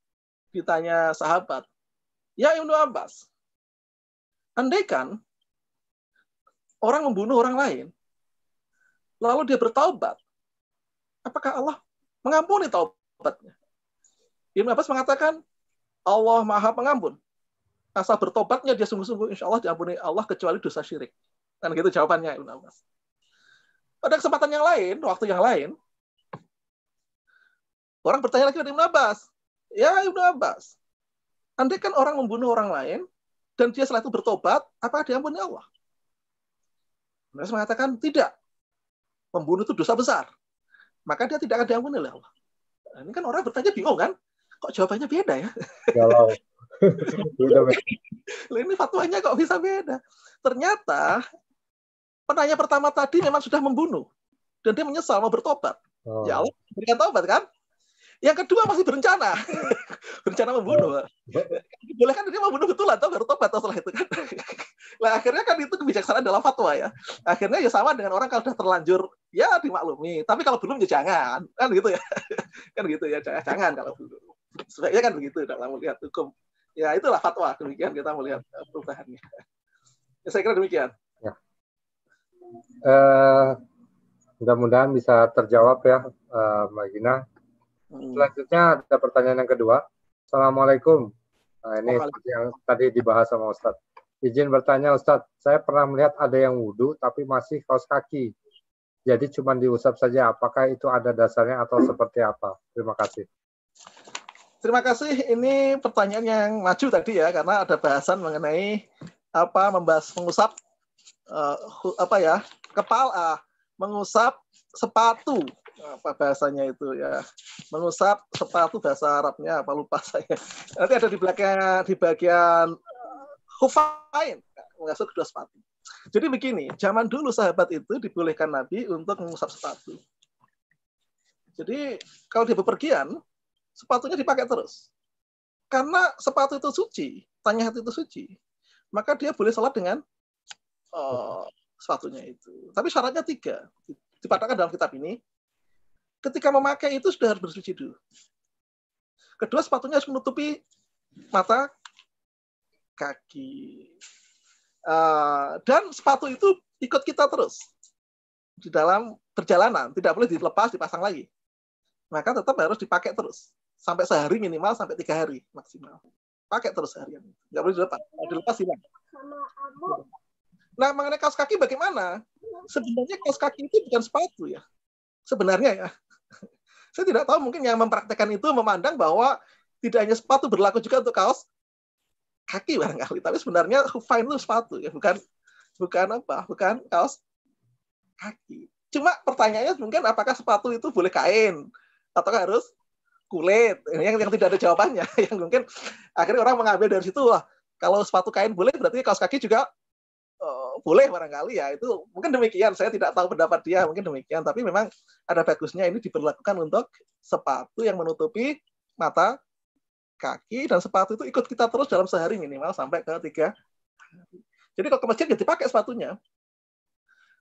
ditanya sahabat, "Ya Ibnu Abbas, andaikan orang membunuh orang lain, lalu dia bertaubat, apakah Allah mengampuni taubatnya?" Ibnu Abbas mengatakan, Allah Maha Pengampun. Asal bertobatnya dia sungguh-sungguh, insya Allah diampuni Allah kecuali dosa syirik. Kan gitu jawabannya Ibnu Abbas. Pada kesempatan yang lain, waktu yang lain, orang bertanya lagi kepada Ibnu Abbas, "Ya Ibnu Abbas, andaikan orang membunuh orang lain, dan dia setelah itu bertobat, apakah diampuni Allah?" Ibnu Abbas mengatakan, tidak. Membunuh itu dosa besar. Maka dia tidak akan diampuni oleh Allah. Nah, ini kan orang bertanya bingung kan? Kok jawabannya beda ya? Galau. Ini fatwanya kok bisa beda? Ternyata penanya pertama tadi memang sudah membunuh. Dan dia menyesal mau bertobat. Ya Allah berikan tobat kan? Yang kedua masih berencana. Berencana membunuh. Boleh kan dia mau bunuh betulan atau baru tobat setelah itu kan. Nah, akhirnya kan itu kebijaksanaan dalam fatwa ya. Akhirnya ya sama dengan orang kalau sudah terlanjur ya dimaklumi. Tapi kalau belum ya jangan. Kan gitu ya. Kan gitu ya. Jangan kalau belum. Sebaiknya kan begitu dalam melihat hukum. Ya itulah fatwa. Demikian kita melihat perubahannya. Ya, saya kira demikian. Ya. Mudah-mudahan bisa terjawab ya, Mbak Gina. Selanjutnya ada pertanyaan yang kedua. Assalamualaikum. Nah, ini seperti yang tadi dibahas sama Ustadz. Izin bertanya Ustadz, saya pernah melihat ada yang wudhu tapi masih kaos kaki. Jadi cuma diusap saja. Apakah itu ada dasarnya atau seperti apa? Terima kasih. Terima kasih. Ini pertanyaan yang maju tadi ya, karena ada bahasan mengenai mengusap kepala, mengusap sepatu. Apa bahasanya itu ya, mengusap sepatu bahasa Arabnya apa lupa saya. Nanti ada di bagian hufain, mengasuh kedua sepatu. Jadi begini, zaman dulu sahabat itu dibolehkan Nabi untuk mengusap sepatu. Jadi kalau dia bepergian, sepatunya dipakai terus. Karena sepatu itu suci, tanya hati itu suci, maka dia boleh sholat dengan sepatunya itu. Tapi syaratnya 3. Dipatahkan dalam kitab ini. Ketika memakai itu sudah harus bersuci dulu. Kedua, sepatunya harus menutupi mata, kaki. Dan sepatu itu ikut kita terus di dalam perjalanan. Tidak boleh dilepas, dipasang lagi. Maka tetap harus dipakai terus. Sampai sehari minimal, sampai 3 hari maksimal. Pakai terus seharian. Nggak boleh dilepas. Kalau dilepas hilang. Nah, mengenai kaos kaki bagaimana? Sebenarnya kaos kaki itu bukan sepatu ya. Sebenarnya ya. Saya tidak tahu, mungkin yang mempraktekkan itu memandang bahwa tidak hanya sepatu, berlaku juga untuk kaos kaki barangkali. Tapi sebenarnya hufain itu sepatu ya, bukan kaos kaki. Cuma pertanyaannya mungkin apakah sepatu itu boleh kain atau harus kulit? Yang tidak ada jawabannya. Yang mungkin akhirnya orang mengambil dari situ, wah, kalau sepatu kain boleh, berarti kaos kaki juga boleh barangkali ya. Itu mungkin demikian. Saya tidak tahu pendapat dia, mungkin demikian. Tapi memang ada bagusnya ini diberlakukan untuk sepatu yang menutupi mata, kaki, dan sepatu itu ikut kita terus dalam sehari minimal sampai ke 3 hari. Jadi kalau ke masjid ya dipakai sepatunya.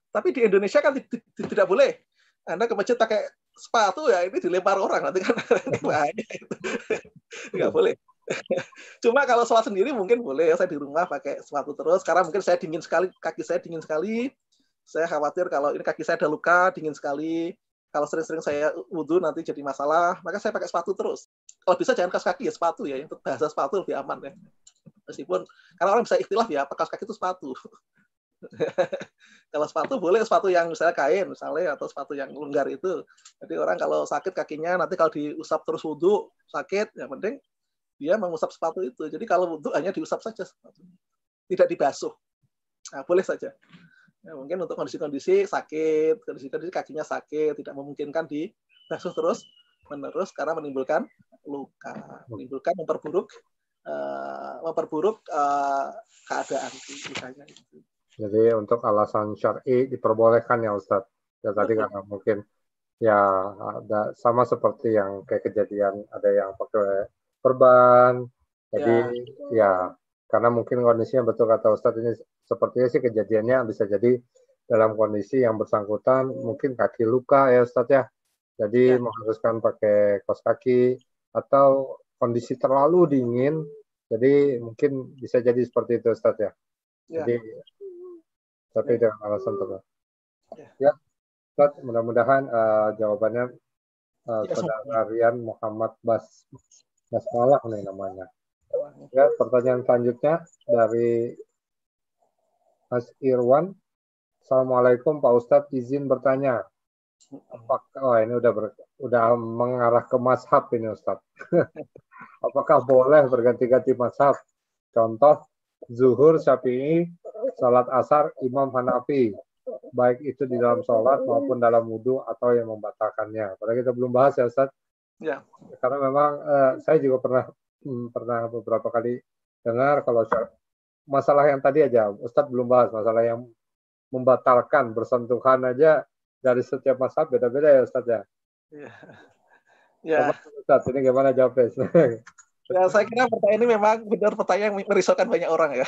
Tapi di Indonesia kan tidak boleh. Anda ke masjid pakai sepatu ya ini dilempar orang nanti kan bahaya itu. Nggak boleh. Cuma kalau sholat sendiri mungkin boleh ya, saya di rumah pakai sepatu terus, karena mungkin saya dingin sekali, kaki saya dingin sekali. Saya khawatir kalau ini kaki saya ada luka, dingin sekali. Kalau sering-sering saya wudhu nanti jadi masalah, maka saya pakai sepatu terus. Kalau bisa jangan kaos kaki ya, sepatu ya. Untuk bahasa sepatu lebih aman ya. Meskipun, karena orang bisa ikhtilaf ya, apa kaos kaki itu sepatu. Kalau sepatu boleh sepatu yang misalnya kain misalnya atau sepatu yang longgar itu. Jadi orang kalau sakit kakinya nanti kalau diusap terus wudhu sakit, yang penting dia mengusap sepatu itu. Jadi kalau wudhu hanya diusap saja sepatunya, tidak dibasuh. Nah, boleh saja. Ya, mungkin untuk kondisi-kondisi sakit, kondisi-kondisi kakinya sakit, tidak memungkinkan dibasuh terus menerus karena menimbulkan luka, memperburuk keadaan misalnya. Jadi untuk alasan syar'i diperbolehkan ya Ustadz. Ya tadi karena mungkin ya ada sama seperti yang kayak kejadian ada yang pakai perban. Jadi ya karena mungkin kondisinya betul kata Ustadz ini sepertinya sih kejadiannya bisa jadi dalam kondisi yang bersangkutan mungkin kaki luka ya Ustadz ya. Jadi mengharuskan pakai kaos kaki atau kondisi terlalu dingin. Jadi mungkin bisa jadi seperti itu Ustadz ya. Jadi tapi dengan alasan tertentu. Ya, Ustaz, mudah-mudahan jawabannya saudara Rian Muhammad Basmalah nih namanya. Ya, pertanyaan selanjutnya dari Mas Irwan. Assalamualaikum Pak Ustadz, izin bertanya. Apakah ini udah mengarah ke mazhab ini Ustadz. Apakah boleh berganti-ganti mazhab? Contoh Zuhur Syafi'i, salat asar Imam Hanafi, baik itu di dalam sholat maupun dalam wudhu atau yang membatalkannya. Padahal kita belum bahas ya Ustaz. Ya. Karena memang saya juga pernah beberapa kali dengar kalau masalah yang tadi aja Ustaz belum bahas, masalah yang membatalkan bersentuhan aja dari setiap mazhab beda-beda ya Ustaz ya. Ya. Ustaz, ini gimana jawabnya? Ya, saya kira pertanyaan ini memang benar pertanyaan yang merisaukan banyak orang ya.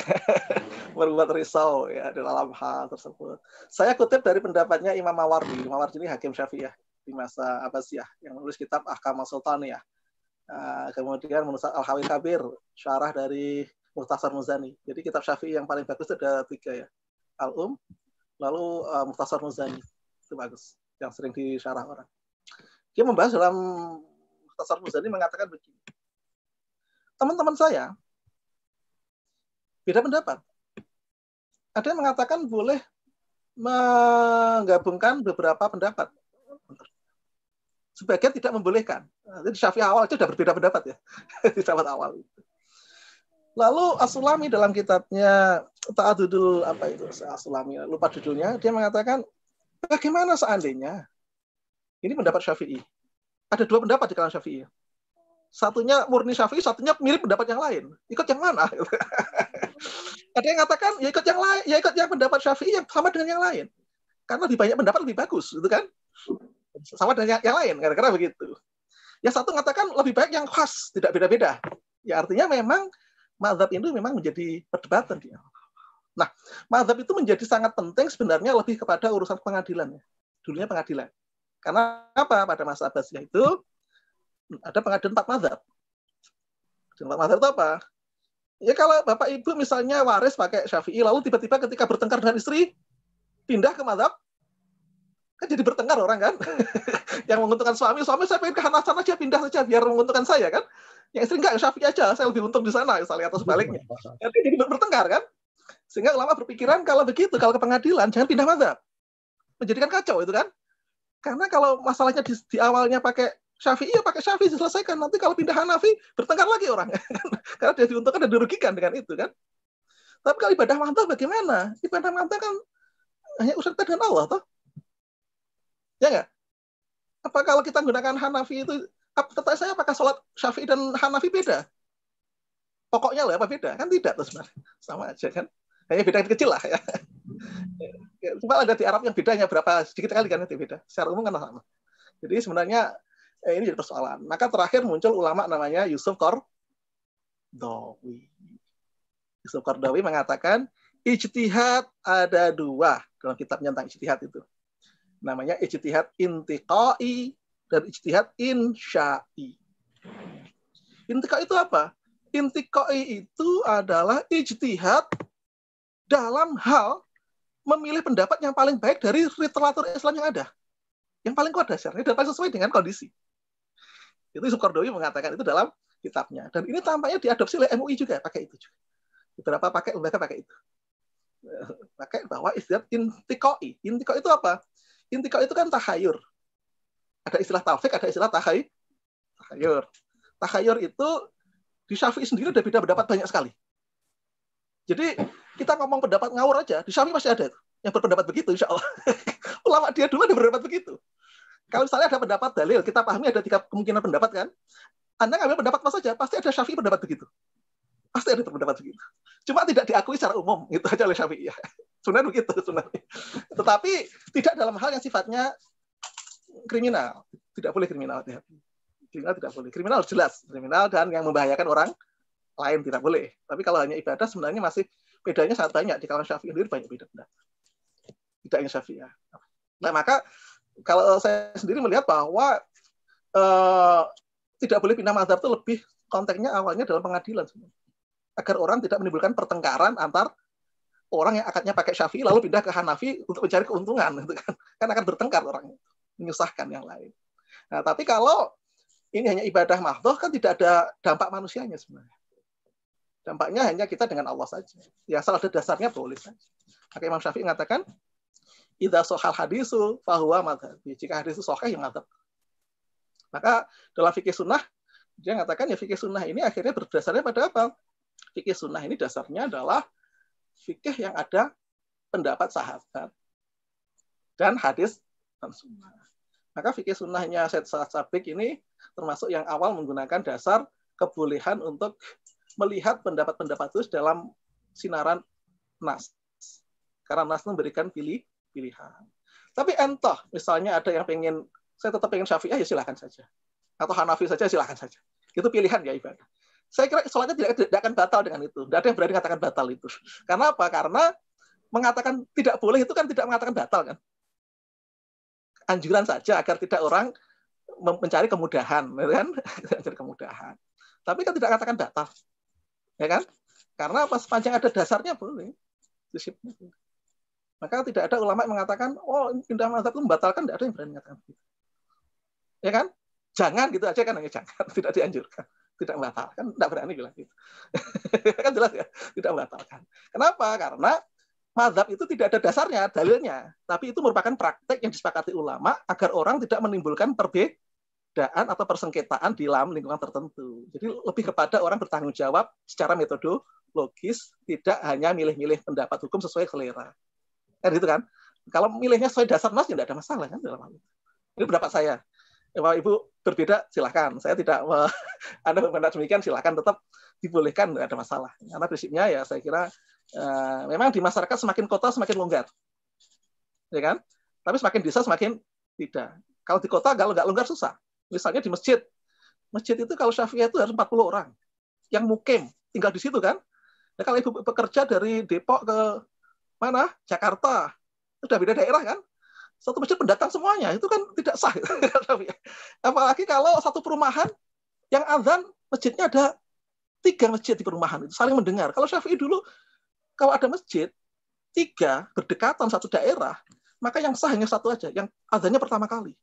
Berbuat risau ya dalam hal tersebut. Saya kutip dari pendapatnya Imam Mawardi. Imam Mawardi ini hakim Syafi'iyah di masa Abbasiyah yang menulis kitab Ahkam Sultaniyah. Kemudian menulis Al-Hawi Kabir, syarah dari Mukhtasar Muzani. Jadi kitab Syafi'i yang paling bagus itu ada 3 ya. Al-Um, lalu Mukhtasar Muzani. Itu bagus, yang sering disyarah orang. Dia membahas dalam Mukhtasar Muzani mengatakan begini. Teman-teman saya beda pendapat. Ada yang mengatakan boleh menggabungkan beberapa pendapat. Sebagian tidak membolehkan. Jadi Syafi'i awal itu sudah berbeda pendapat ya. Di pendapat awal. Lalu As-Sulami dalam kitabnya Ta'adudul apa itu? As-Sulami lupa judulnya. Dia mengatakan bagaimana seandainya ini pendapat Syafi'i. Ada 2 pendapat di kalangan Syafi'i. Satunya murni Syafi'i, satunya mirip pendapat yang lain. Ikut yang mana? Ada yang mengatakan ya ikut yang lain, ya ikut yang pendapat Syafi'i yang sama dengan yang lain. Karena lebih banyak pendapat lebih bagus, gitu kan? Sama dengan yang lain, kira-kira begitu. Yang satu mengatakan lebih baik yang khas, tidak beda-beda. Ya artinya memang mazhab itu memang menjadi perdebatan dia. Nah, mazhab itu menjadi sangat penting sebenarnya lebih kepada urusan pengadilan ya. Dulunya pengadilan. Karena apa? Pada masa Abbasiyah itu ada pengadilan 4 mazhab. 4 mazhab itu apa? Ya kalau bapak ibu misalnya waris pakai Syafi'i, lalu tiba-tiba ketika bertengkar dengan istri, pindah ke mazhab, kan jadi bertengkar orang kan? Yang menguntungkan suami saya pengen ke Hanafi aja, pindah saja biar menguntungkan saya kan? Yang istri enggak, Syafi'i aja, saya lebih untung di sana misalnya atau sebaliknya. Jadi bertengkar kan? Sehingga ulama berpikiran kalau begitu, kalau ke pengadilan jangan pindah mazhab. Menjadikan kacau itu kan? Karena kalau masalahnya di awalnya pakai Syafi'i, ya pakai Syafi'i diselesaikan. Nanti kalau pindah Hanafi, bertengkar lagi orang. Karena dia diuntungkan dan dirugikan dengan itu kan. Tapi kalau ibadah mazhab bagaimana? Ibadah mazhab kan hanya urusan kita dengan Allah, toh? Ya nggak? Apa kalau kita menggunakan Hanafi itu, kata saya apakah sholat Syafi'i dan Hanafi beda? Pokoknya lah apa beda? Kan tidak, terus sama aja kan. Hanya beda kecil lah ya. Cuma ada di Arab yang bedanya berapa sedikit kali kan itu beda. Secara umum kan sama. Jadi sebenarnya ini jadi persoalan. Maka terakhir muncul ulama namanya Yusuf Qardawi. Yusuf Qardawi mengatakan ijtihad ada 2 dalam kitabnya tentang ijtihad itu. Namanya ijtihad intiqai dan ijtihad insya'i. Intiqai itu apa? Intiqai itu adalah ijtihad dalam hal memilih pendapat yang paling baik dari literatur Islam yang ada. Yang paling kuat dasarnya dan paling sesuai dengan kondisi. Itu Yusuf Qaradawi mengatakan itu dalam kitabnya. Dan ini tampaknya diadopsi oleh MUI juga, pakai itu juga. Beberapa lembaga pakai itu. Pakai bahwa istilah intiqai. Intiqai itu apa? Intiqai itu kan takhayur. Ada istilah taufik, ada istilah takhayur. Takhayur itu di Syafi'i sendiri ada beda pendapat banyak sekali. Jadi kita ngomong pendapat ngawur aja, di Syafi'i masih ada yang berpendapat begitu, insya Allah. Ulama dia dulu ada berpendapat begitu. Kalau misalnya ada pendapat dalil, kita pahami ada 3 kemungkinan pendapat kan. Anda ngambil pendapat apa saja, pasti ada Syafi'i pendapat begitu. Pasti ada pendapat begitu. Cuma tidak diakui secara umum, itu aja oleh Syafi'i. Ya. Sebenarnya begitu. Sebenarnya. Tetapi tidak dalam hal yang sifatnya kriminal. Tidak boleh kriminal. Kriminal tidak boleh. Kriminal jelas. Kriminal dan yang membahayakan orang lain tidak boleh. Tapi kalau hanya ibadah sebenarnya masih bedanya sangat banyak. Di kalangan Syafi'i sendiri banyak beda pendapat. Tidak hanya Syafi'i. Ya. Nah maka kalau saya sendiri melihat bahwa tidak boleh pindah mazhab itu lebih konteksnya awalnya dalam pengadilan sebenarnya. Agar orang tidak menimbulkan pertengkaran antar orang yang akadnya pakai Syafi'i lalu pindah ke Hanafi untuk mencari keuntungan, gitu kan akan bertengkar orang, menyusahkan yang lain. Nah, tapi kalau ini hanya ibadah mahdhah kan tidak ada dampak manusianya sebenarnya. Dampaknya hanya kita dengan Allah saja. Ya asal ada dasarnya boleh saja. Maka Imam Syafi'i mengatakan, idza shahal hadisu fahuwa madhabi. Jika hadis itu sahih ya madhab. Maka dalam fikih sunnah dia mengatakan ya fikih sunnah ini akhirnya berdasarnya pada apa? Fikih sunnah ini dasarnya adalah fikih yang ada pendapat sahabat dan hadis dan sunnah. Maka fikih sunnahnya Syed Sa'ad Sabiq ini termasuk yang awal menggunakan dasar kebolehan untuk melihat pendapat-pendapat itu dalam sinaran nas. Karena nas memberikan pilihan. Tapi entah, misalnya ada yang pengen, saya tetap pengen Syafi'ah, ya silahkan saja. Atau Hanafi saja, silahkan saja. Itu pilihan ya ibadah. Saya kira sholatnya tidak akan batal dengan itu. Tidak ada yang berani mengatakan batal itu. Karena apa? Karena mengatakan tidak boleh itu kan tidak mengatakan batal kan. Anjuran saja agar tidak orang mencari kemudahan, kan? Mencari kemudahan. Tapi kan tidak katakan batal, ya kan? Karena pas sepanjang ada dasarnya boleh. Maka tidak ada ulama yang mengatakan, oh pindah mazhab itu membatalkan, tidak ada yang berani mengatakan begitu. Ya kan? Jangan gitu aja kan, hanya jangan, tidak dianjurkan. Tidak membatalkan, tidak berani bilang gitu. Kan jelas ya, tidak membatalkan. Kenapa? Karena mazhab itu tidak ada dasarnya, dalilnya. Tapi itu merupakan praktek yang disepakati ulama agar orang tidak menimbulkan perbedaan atau persengketaan di dalam lingkungan tertentu. Jadi lebih kepada orang bertanggung jawab secara metodologis, tidak hanya milih-milih pendapat hukum sesuai selera. Kan gitu kan? Kalau milihnya sesuai dasar nas, tidak ada masalah kan dalam hal itu. Ini pendapat saya. Kalau Ibu berbeda, silahkan. Saya tidak, Anda berpendapat demikian, silahkan tetap dibolehkan, tidak ada masalah. Karena prinsipnya ya saya kira memang di masyarakat semakin kota semakin longgar, ya kan? Tapi semakin desa semakin tidak. Kalau di kota kalau nggak longgar susah. Misalnya di masjid itu kalau Syafi'iyah itu harus 40 orang yang mukim tinggal di situ kan. Nah, kalau Ibu bekerja dari Depok ke mana? Jakarta, sudah beda daerah kan? Satu masjid pendatang semuanya, itu kan tidak sah. Apalagi kalau satu perumahan yang azan masjidnya ada 3 masjid di perumahan itu saling mendengar. Kalau Syafi'i dulu kalau ada masjid 3 berdekatan satu daerah, maka yang sah hanya satu aja, yang azannya pertama kali.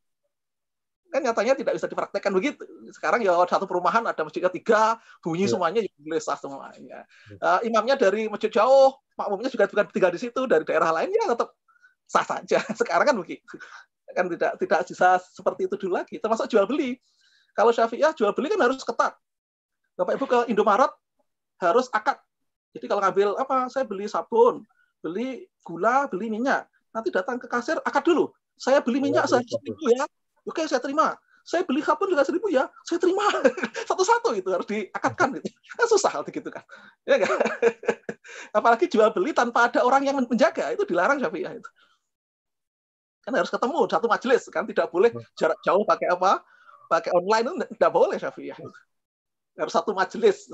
Kan nyatanya tidak bisa dipraktekkan begitu. Sekarang ya satu perumahan ada masjidnya 3, bunyi semuanya ya boleh sah semuanya. Imamnya dari masjid jauh, makmumnya juga bukan tinggal di situ, dari daerah lain ya tetap sah saja. Sekarang kan begitu. Kan tidak bisa seperti itu dulu lagi. Termasuk jual beli. Kalau Syafi'iyah jual beli kan harus ketat. Bapak Ibu ke Indomaret harus akad. Jadi kalau ngambil apa, saya beli sabun, beli gula, beli minyak. Nanti datang ke kasir, akad dulu. Saya beli minyak 1.000 ya. Oke, saya terima. Saya beli sabun juga 1.000 ya. Saya terima. Satu-satu itu harus diakadkan. Gitu. Kan susah kalau gitu kan. Ya kan? Apalagi jual beli tanpa ada orang yang menjaga, itu dilarang Syafi'iyah itu. Kan harus ketemu satu majelis kan, tidak boleh jarak jauh pakai apa, pakai online itu tidak boleh Syafi'iyah itu. Harus satu majelis.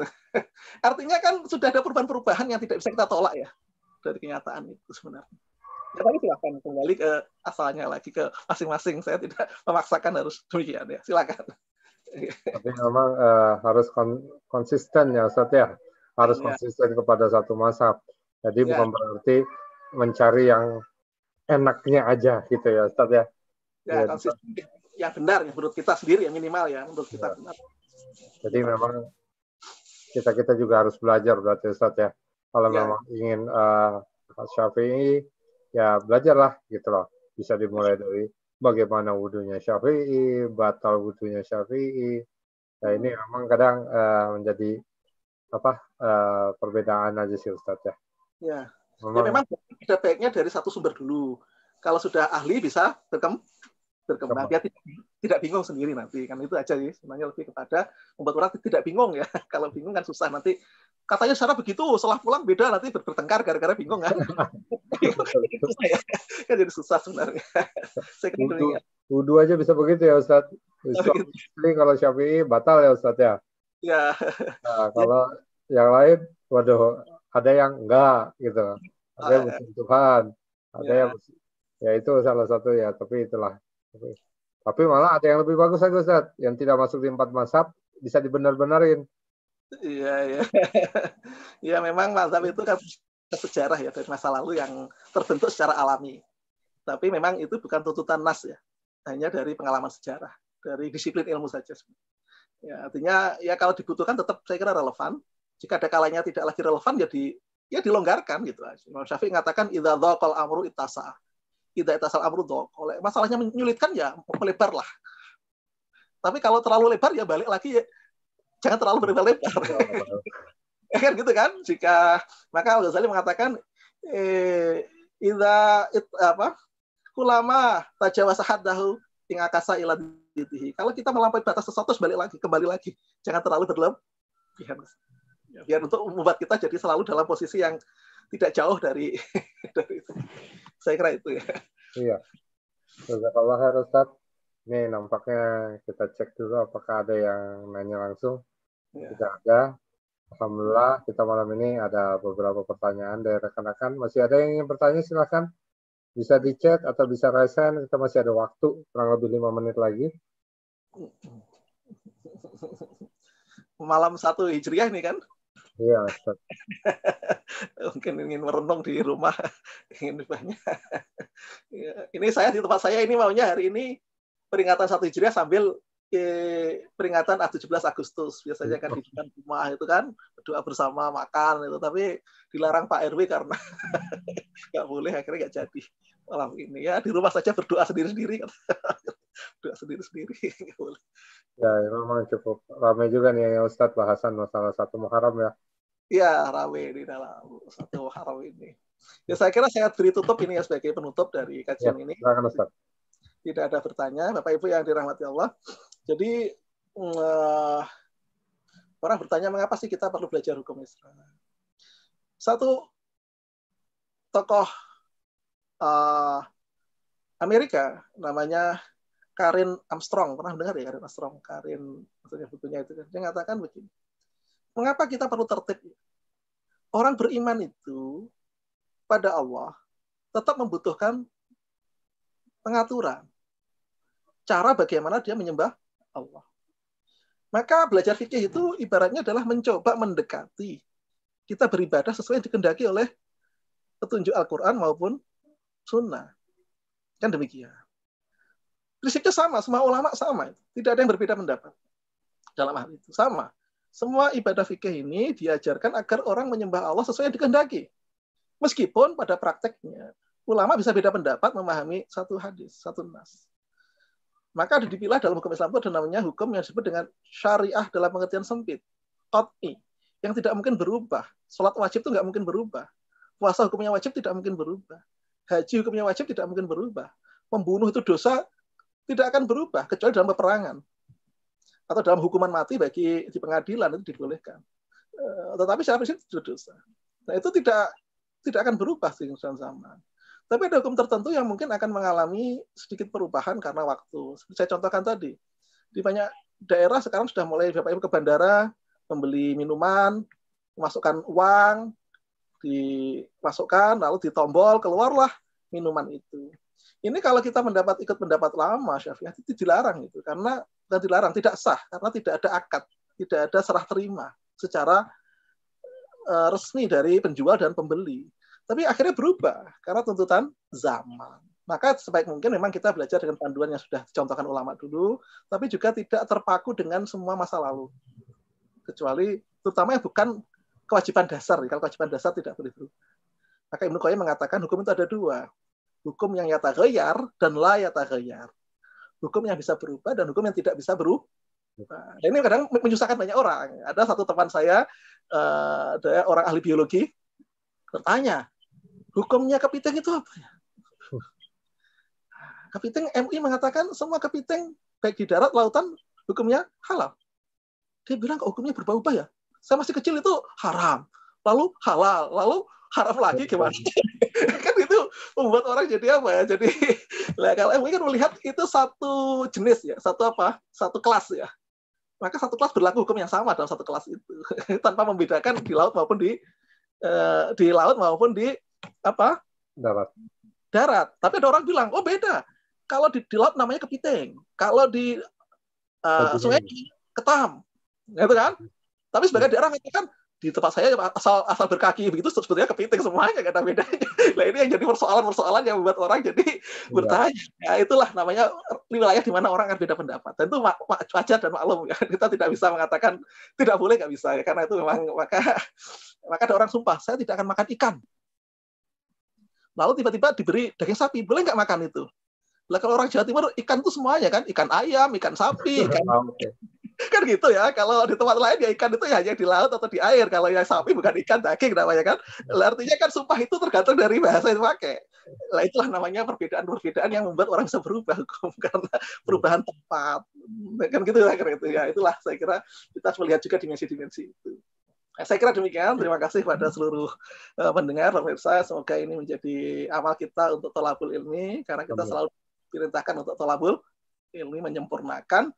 Artinya kan sudah ada perubahan-perubahan yang tidak bisa kita tolak ya dari kenyataan itu sebenarnya. Ya, tapi silakan kembali ke asalnya lagi ke masing-masing. Saya tidak memaksakan harus demikian ya. Silakan. Tapi memang harus konsisten ya Ustaz ya. Harus Ya, konsisten kepada satu mazhab. Jadi ya, bukan berarti mencari yang enaknya aja gitu ya Ustaz ya. ya Ya, konsisten yang benar ya menurut kita sendiri ya minimal ya menurut kita ya. benar. Jadi Ya, Pak. memang kita juga harus belajar berarti Ustaz ya. Kalau Ya, memang ingin Syafi'i, ya belajarlah gitu loh. Bisa dimulai dari bagaimana wudhunya Syafi'i, batal wudhunya Syafi'i. Ya ini memang kadang menjadi perbedaan aja sih Ustaz ya. ya. Ya Memang memang ada baiknya dari satu sumber dulu. Kalau sudah ahli bisa berkembang. Dia tidak bingung sendiri nanti. Kan itu aja sih. Sebenarnya lebih kepada membuat orang tidak bingung ya. Kalau bingung kan susah nanti. Katanya secara begitu, setelah pulang beda nanti bertengkar gara-gara bingung kan. Susah ya. Kan jadi susah sebenarnya. Saya kira wudhu, demikian. wudhu aja bisa begitu ya Ustaz. Suami istri kalau Syafi'i batal ya Ustaz ya. Ya, Nah, ya. kalau yang lain, waduh, ada yang enggak gitu. Ada yang bersentuhan, ada yang Ya, ya itu salah satu ya. Tapi itulah. Tapi malah ada yang lebih bagus lagi Ustaz, yang tidak masuk di 4 mazhab bisa dibenar-benarin. iya, iya. Ya memang mazhab itu kan sejarah ya dari masa lalu yang terbentuk secara alami. Tapi memang itu bukan tuntutan nas ya, hanya dari pengalaman sejarah, dari disiplin ilmu saja. Ya, artinya ya kalau dibutuhkan tetap saya kira relevan. Jika ada kalanya tidak lagi relevan, jadi ya dilonggarkan gitu. Imam Syafi'i mengatakan idza dhaqal amru ittasa. Idza itasal amru dhaq. Masalahnya menyulitkan ya melebar lah. Tapi kalau terlalu lebar ya balik lagi ya jangan terlalu berlebar-lebar. Kan gitu kan? Jika maka Al-Ghazali mengatakan ulama tajawasa haddahu ing akasa ila ditihi. Kalau kita melampaui batas sesuatu kembali lagi. Jangan terlalu berlebihan. Ya, biar untuk membuat kita jadi selalu dalam posisi yang tidak jauh dari itu. Saya kira itu ya. Iya. Jazakallah khair Ustaz. Nih nampaknya kita cek dulu apakah ada yang nanya langsung. Ya. Tidak ada. Alhamdulillah kita malam ini ada beberapa pertanyaan dari rekan-rekan. Masih ada yang ingin bertanya silakan. Bisa di chat atau bisa resen. Kita masih ada waktu kurang lebih 5 menit lagi. Malam 1 Hijriah ini kan? Iya, Ustaz. Mungkin ingin merenung di rumah, ingin banyak. Ini saya di tempat saya ini maunya hari ini peringatan 1 Hijriah sambil peringatan 17 Agustus. Biasanya kan di depan rumah itu kan berdoa bersama, makan itu, tapi dilarang Pak RW karena nggak boleh, akhirnya nggak jadi malam ini. Ya di rumah saja berdoa sendiri-sendiri. Berdoa sendiri-sendiri, nggak boleh. Ya, memang cukup ramai juga nih ya Ustadz bahasan masalah 1 Muharram ya. Ya, ramai di dalam 1 Muharram ini. Ya, saya kira saya beri tutup ini ya sebagai penutup dari kajian ini. Silakan Ustadz. Tidak ada bertanya, Bapak Ibu yang dirahmati Allah. Jadi orang bertanya mengapa sih kita perlu belajar hukum Islam? Satu tokoh Amerika namanya Karin Armstrong, pernah dengar ya Karin Armstrong? Karin, maksudnya bukunya itu. Dia mengatakan begini, mengapa kita perlu tertib? Orang beriman itu pada Allah tetap membutuhkan pengaturan. Cara bagaimana dia menyembah Allah. Maka belajar fikih itu ibaratnya adalah mencoba mendekati kita beribadah sesuai yang dikehendaki oleh petunjuk Al-Quran maupun Sunnah. Kan demikian. Prinsipnya sama, semua ulama sama. Tidak ada yang berbeda pendapat dalam hal itu. Sama. Semua ibadah fikih ini diajarkan agar orang menyembah Allah sesuai yang dikehendaki. Meskipun pada prakteknya, ulama bisa beda pendapat memahami satu hadis, satu nas. Maka dipilah dalam hukum Islam itu ada namanya hukum yang disebut dengan syariah dalam pengertian sempit. Qat'i. Yang tidak mungkin berubah. Sholat wajib itu nggak mungkin berubah. Puasa hukumnya wajib tidak mungkin berubah. Haji hukumnya wajib tidak mungkin berubah. Membunuh itu dosa tidak akan berubah kecuali dalam peperangan atau dalam hukuman mati bagi di pengadilan itu dibolehkan. Tetapi secara prinsip itu dosa. Nah itu tidak akan berubah sih sama. Tapi ada hukum tertentu yang mungkin akan mengalami sedikit perubahan karena waktu. Seperti saya contohkan tadi, di banyak daerah sekarang sudah mulai Bapak Ibu ke bandara membeli minuman, memasukkan uang, dimasukkan lalu ditombol keluarlah minuman itu. Ini kalau kita ikut pendapat lama Syafi'iyah itu dilarang itu karena bukan dilarang, tidak sah karena tidak ada akad, tidak ada serah terima secara resmi dari penjual dan pembeli. Tapi akhirnya berubah karena tuntutan zaman. Maka sebaik mungkin memang kita belajar dengan panduan yang sudah dicontohkan ulama dulu, tapi juga tidak terpaku dengan semua masa lalu. Kecuali terutama yang bukan kewajiban dasar. Kalau kewajiban dasar tidak boleh berubah. Maka Ibnu Qayyim mengatakan hukum itu ada dua. Hukum yang yataghayyar dan la yataghayyar. Hukum yang bisa berubah dan hukum yang tidak bisa berubah. Nah, ini kadang menyusahkan banyak orang. Ada satu teman saya, ada orang ahli biologi, bertanya, hukumnya kepiting itu apa ya? Kepiting, MUI mengatakan semua kepiting, baik di darat, lautan, hukumnya halal. Dia bilang, hukumnya berubah-ubah ya? Saya masih kecil itu haram, lalu halal, lalu haram lagi gimana? Kan itu membuat orang jadi apa ya? Jadi, kalau MUI kan melihat itu satu jenis ya, satu kelas ya. Maka satu kelas berlaku hukum yang sama dalam satu kelas itu, tanpa membedakan di laut maupun di laut maupun di darat. Tapi ada orang bilang, oh beda. Kalau di laut namanya kepiting, kalau di sungai ketam, gitu kan? Tapi sebagai daerah mengatakan di tempat saya asal berkaki begitu sebetulnya kepiting semuanya, nggak ada bedanya. Nah ini yang jadi persoalan yang membuat orang jadi bertanya. Ya itulah namanya wilayah di mana orang akan beda pendapat. Dan itu wajar dan maklum. Ya. Kita tidak bisa mengatakan tidak boleh, nggak bisa ya. Karena itu memang maka ada orang sumpah saya tidak akan makan ikan. Lalu tiba-tiba diberi daging sapi, boleh nggak makan itu? Lah kalau orang Jawa Timur ikan itu semuanya kan, ikan ayam, ikan sapi, ikan kan gitu ya. Kalau di tempat lain ya ikan itu ya hanya di laut atau di air. Kalau yang sapi bukan ikan, daging namanya kan. Artinya kan sumpah itu tergantung dari bahasa yang dipakai. Nah itulah namanya perbedaan-perbedaan yang membuat orang bisa berubah hukum karena perubahan tempat. Kan gitu ya, gitu ya. Itulah saya kira kita harus melihat juga dimensi-dimensi itu. Saya kira demikian. Terima kasih pada seluruh pendengar, pemirsa. Semoga ini menjadi amal kita untuk thalabul ilmi karena kita selalu diperintahkan untuk thalabul ilmi, menyempurnakan.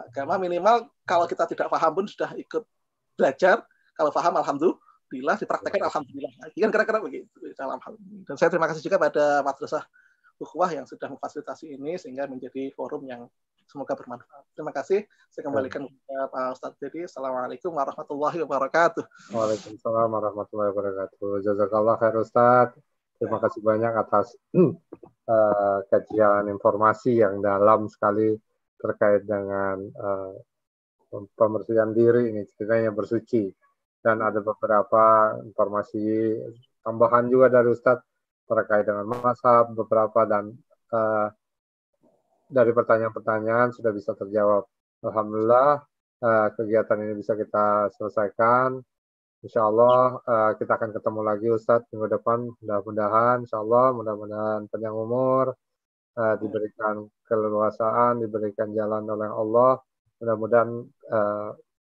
Karena minimal kalau kita tidak paham pun sudah ikut belajar, kalau paham alhamdulillah, dipraktekkan alhamdulillah. Kan kira-kira begitu dalam hal ini. Dan saya terima kasih juga pada Madrasah Ukhuwah yang sudah memfasilitasi ini sehingga menjadi forum yang semoga bermanfaat. Terima kasih. Saya kembalikan kepada Pak Ustadz Dedi. Assalamualaikum warahmatullahi wabarakatuh. Waalaikumsalam warahmatullahi wabarakatuh. Jazakallah khair Ustadz. Terima kasih banyak atas kajian informasi yang dalam sekali terkait dengan pembersihan diri ini, ceritanya bersuci. Dan ada beberapa informasi tambahan juga dari Ustadz terkait dengan mazhab beberapa dan dari pertanyaan-pertanyaan sudah bisa terjawab. Alhamdulillah kegiatan ini bisa kita selesaikan. Insya Allah kita akan ketemu lagi Ustadz minggu depan. Mudah-mudahan, insya Allah, mudah-mudahan panjang umur, diberikan keleluasaan, diberikan jalan oleh Allah. Mudah-mudahan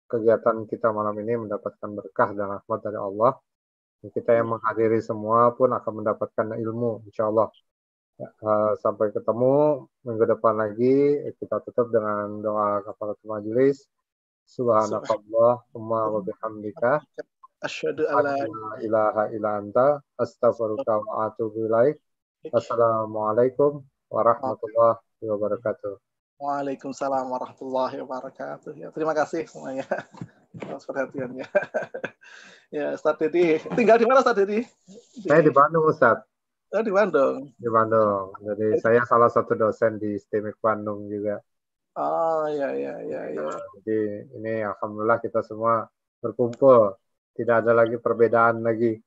kegiatan kita malam ini mendapatkan berkah dan rahmat dari Allah. Kita yang menghadiri semua pun akan mendapatkan ilmu, insya Allah. Sampai ketemu minggu depan lagi. Kita tutup dengan doa kafaratul majelis. Subhanakallahumma wa bihamdika asyhadu an la ilaha illa anta astaghfiruka wa atubu ilaik. Assalamualaikum warahmatullahi wabarakatuh. Waalaikumsalam warahmatullahi wabarakatuh. Ya, terima kasih semuanya atas perhatiannya. Ya, Ustadz Dedi. Tinggal di mana Ustadz Dedi? Saya di Bandung, Ustadz. Oh, di Bandung. Di Bandung. Jadi saya salah satu dosen di STIMIK Bandung juga. Oh, ya. Jadi ini alhamdulillah kita semua berkumpul. Tidak ada lagi perbedaan lagi.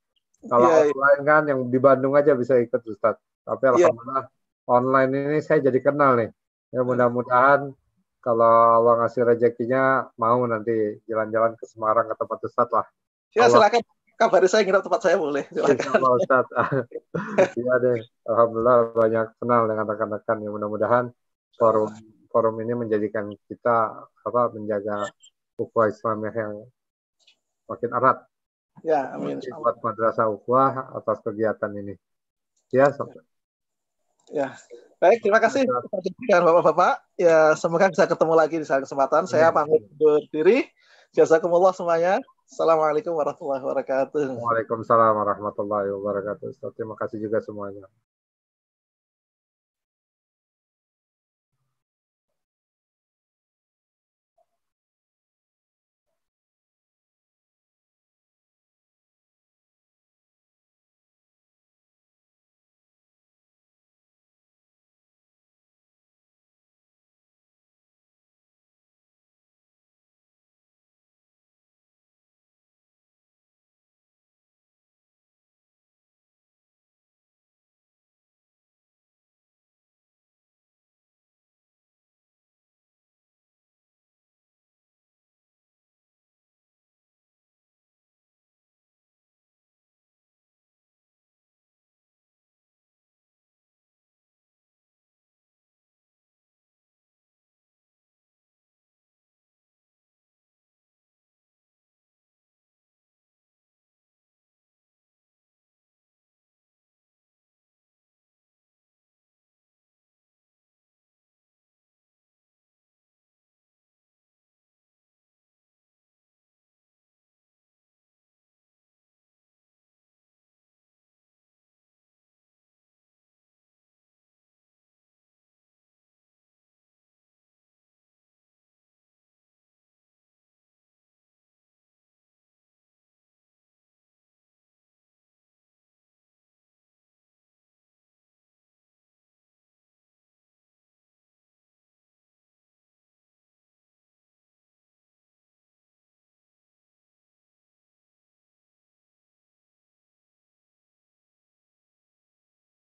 Kalau offline kan yang di Bandung aja bisa ikut Ustadz. Tapi alhamdulillah online ini saya jadi kenal nih. Ya mudah-mudahan kalau Allah ngasih rezekinya mau nanti jalan-jalan ke Semarang ke tempat Ustadz lah. Ya silakan. Kabari saya nginep tempat saya boleh. Silakan. Ustaz. Iya deh. Alhamdulillah banyak kenal dengan rekan-rekan yang mudah-mudahan forum ini menjadikan kita menjaga ukhuwah Islamiyah yang makin erat. Ya, amin. Buat Madrasah Ukhuwah atas kegiatan ini. Ya, sampai. Ya. Baik, terima kasih Bapak-bapak. Ya, semoga bisa ketemu lagi di saat kesempatan. Saya pamit undur diri. Jazakumullah semuanya. Assalamualaikum warahmatullahi wabarakatuh. Waalaikumsalam warahmatullahi wabarakatuh. Terima kasih juga semuanya.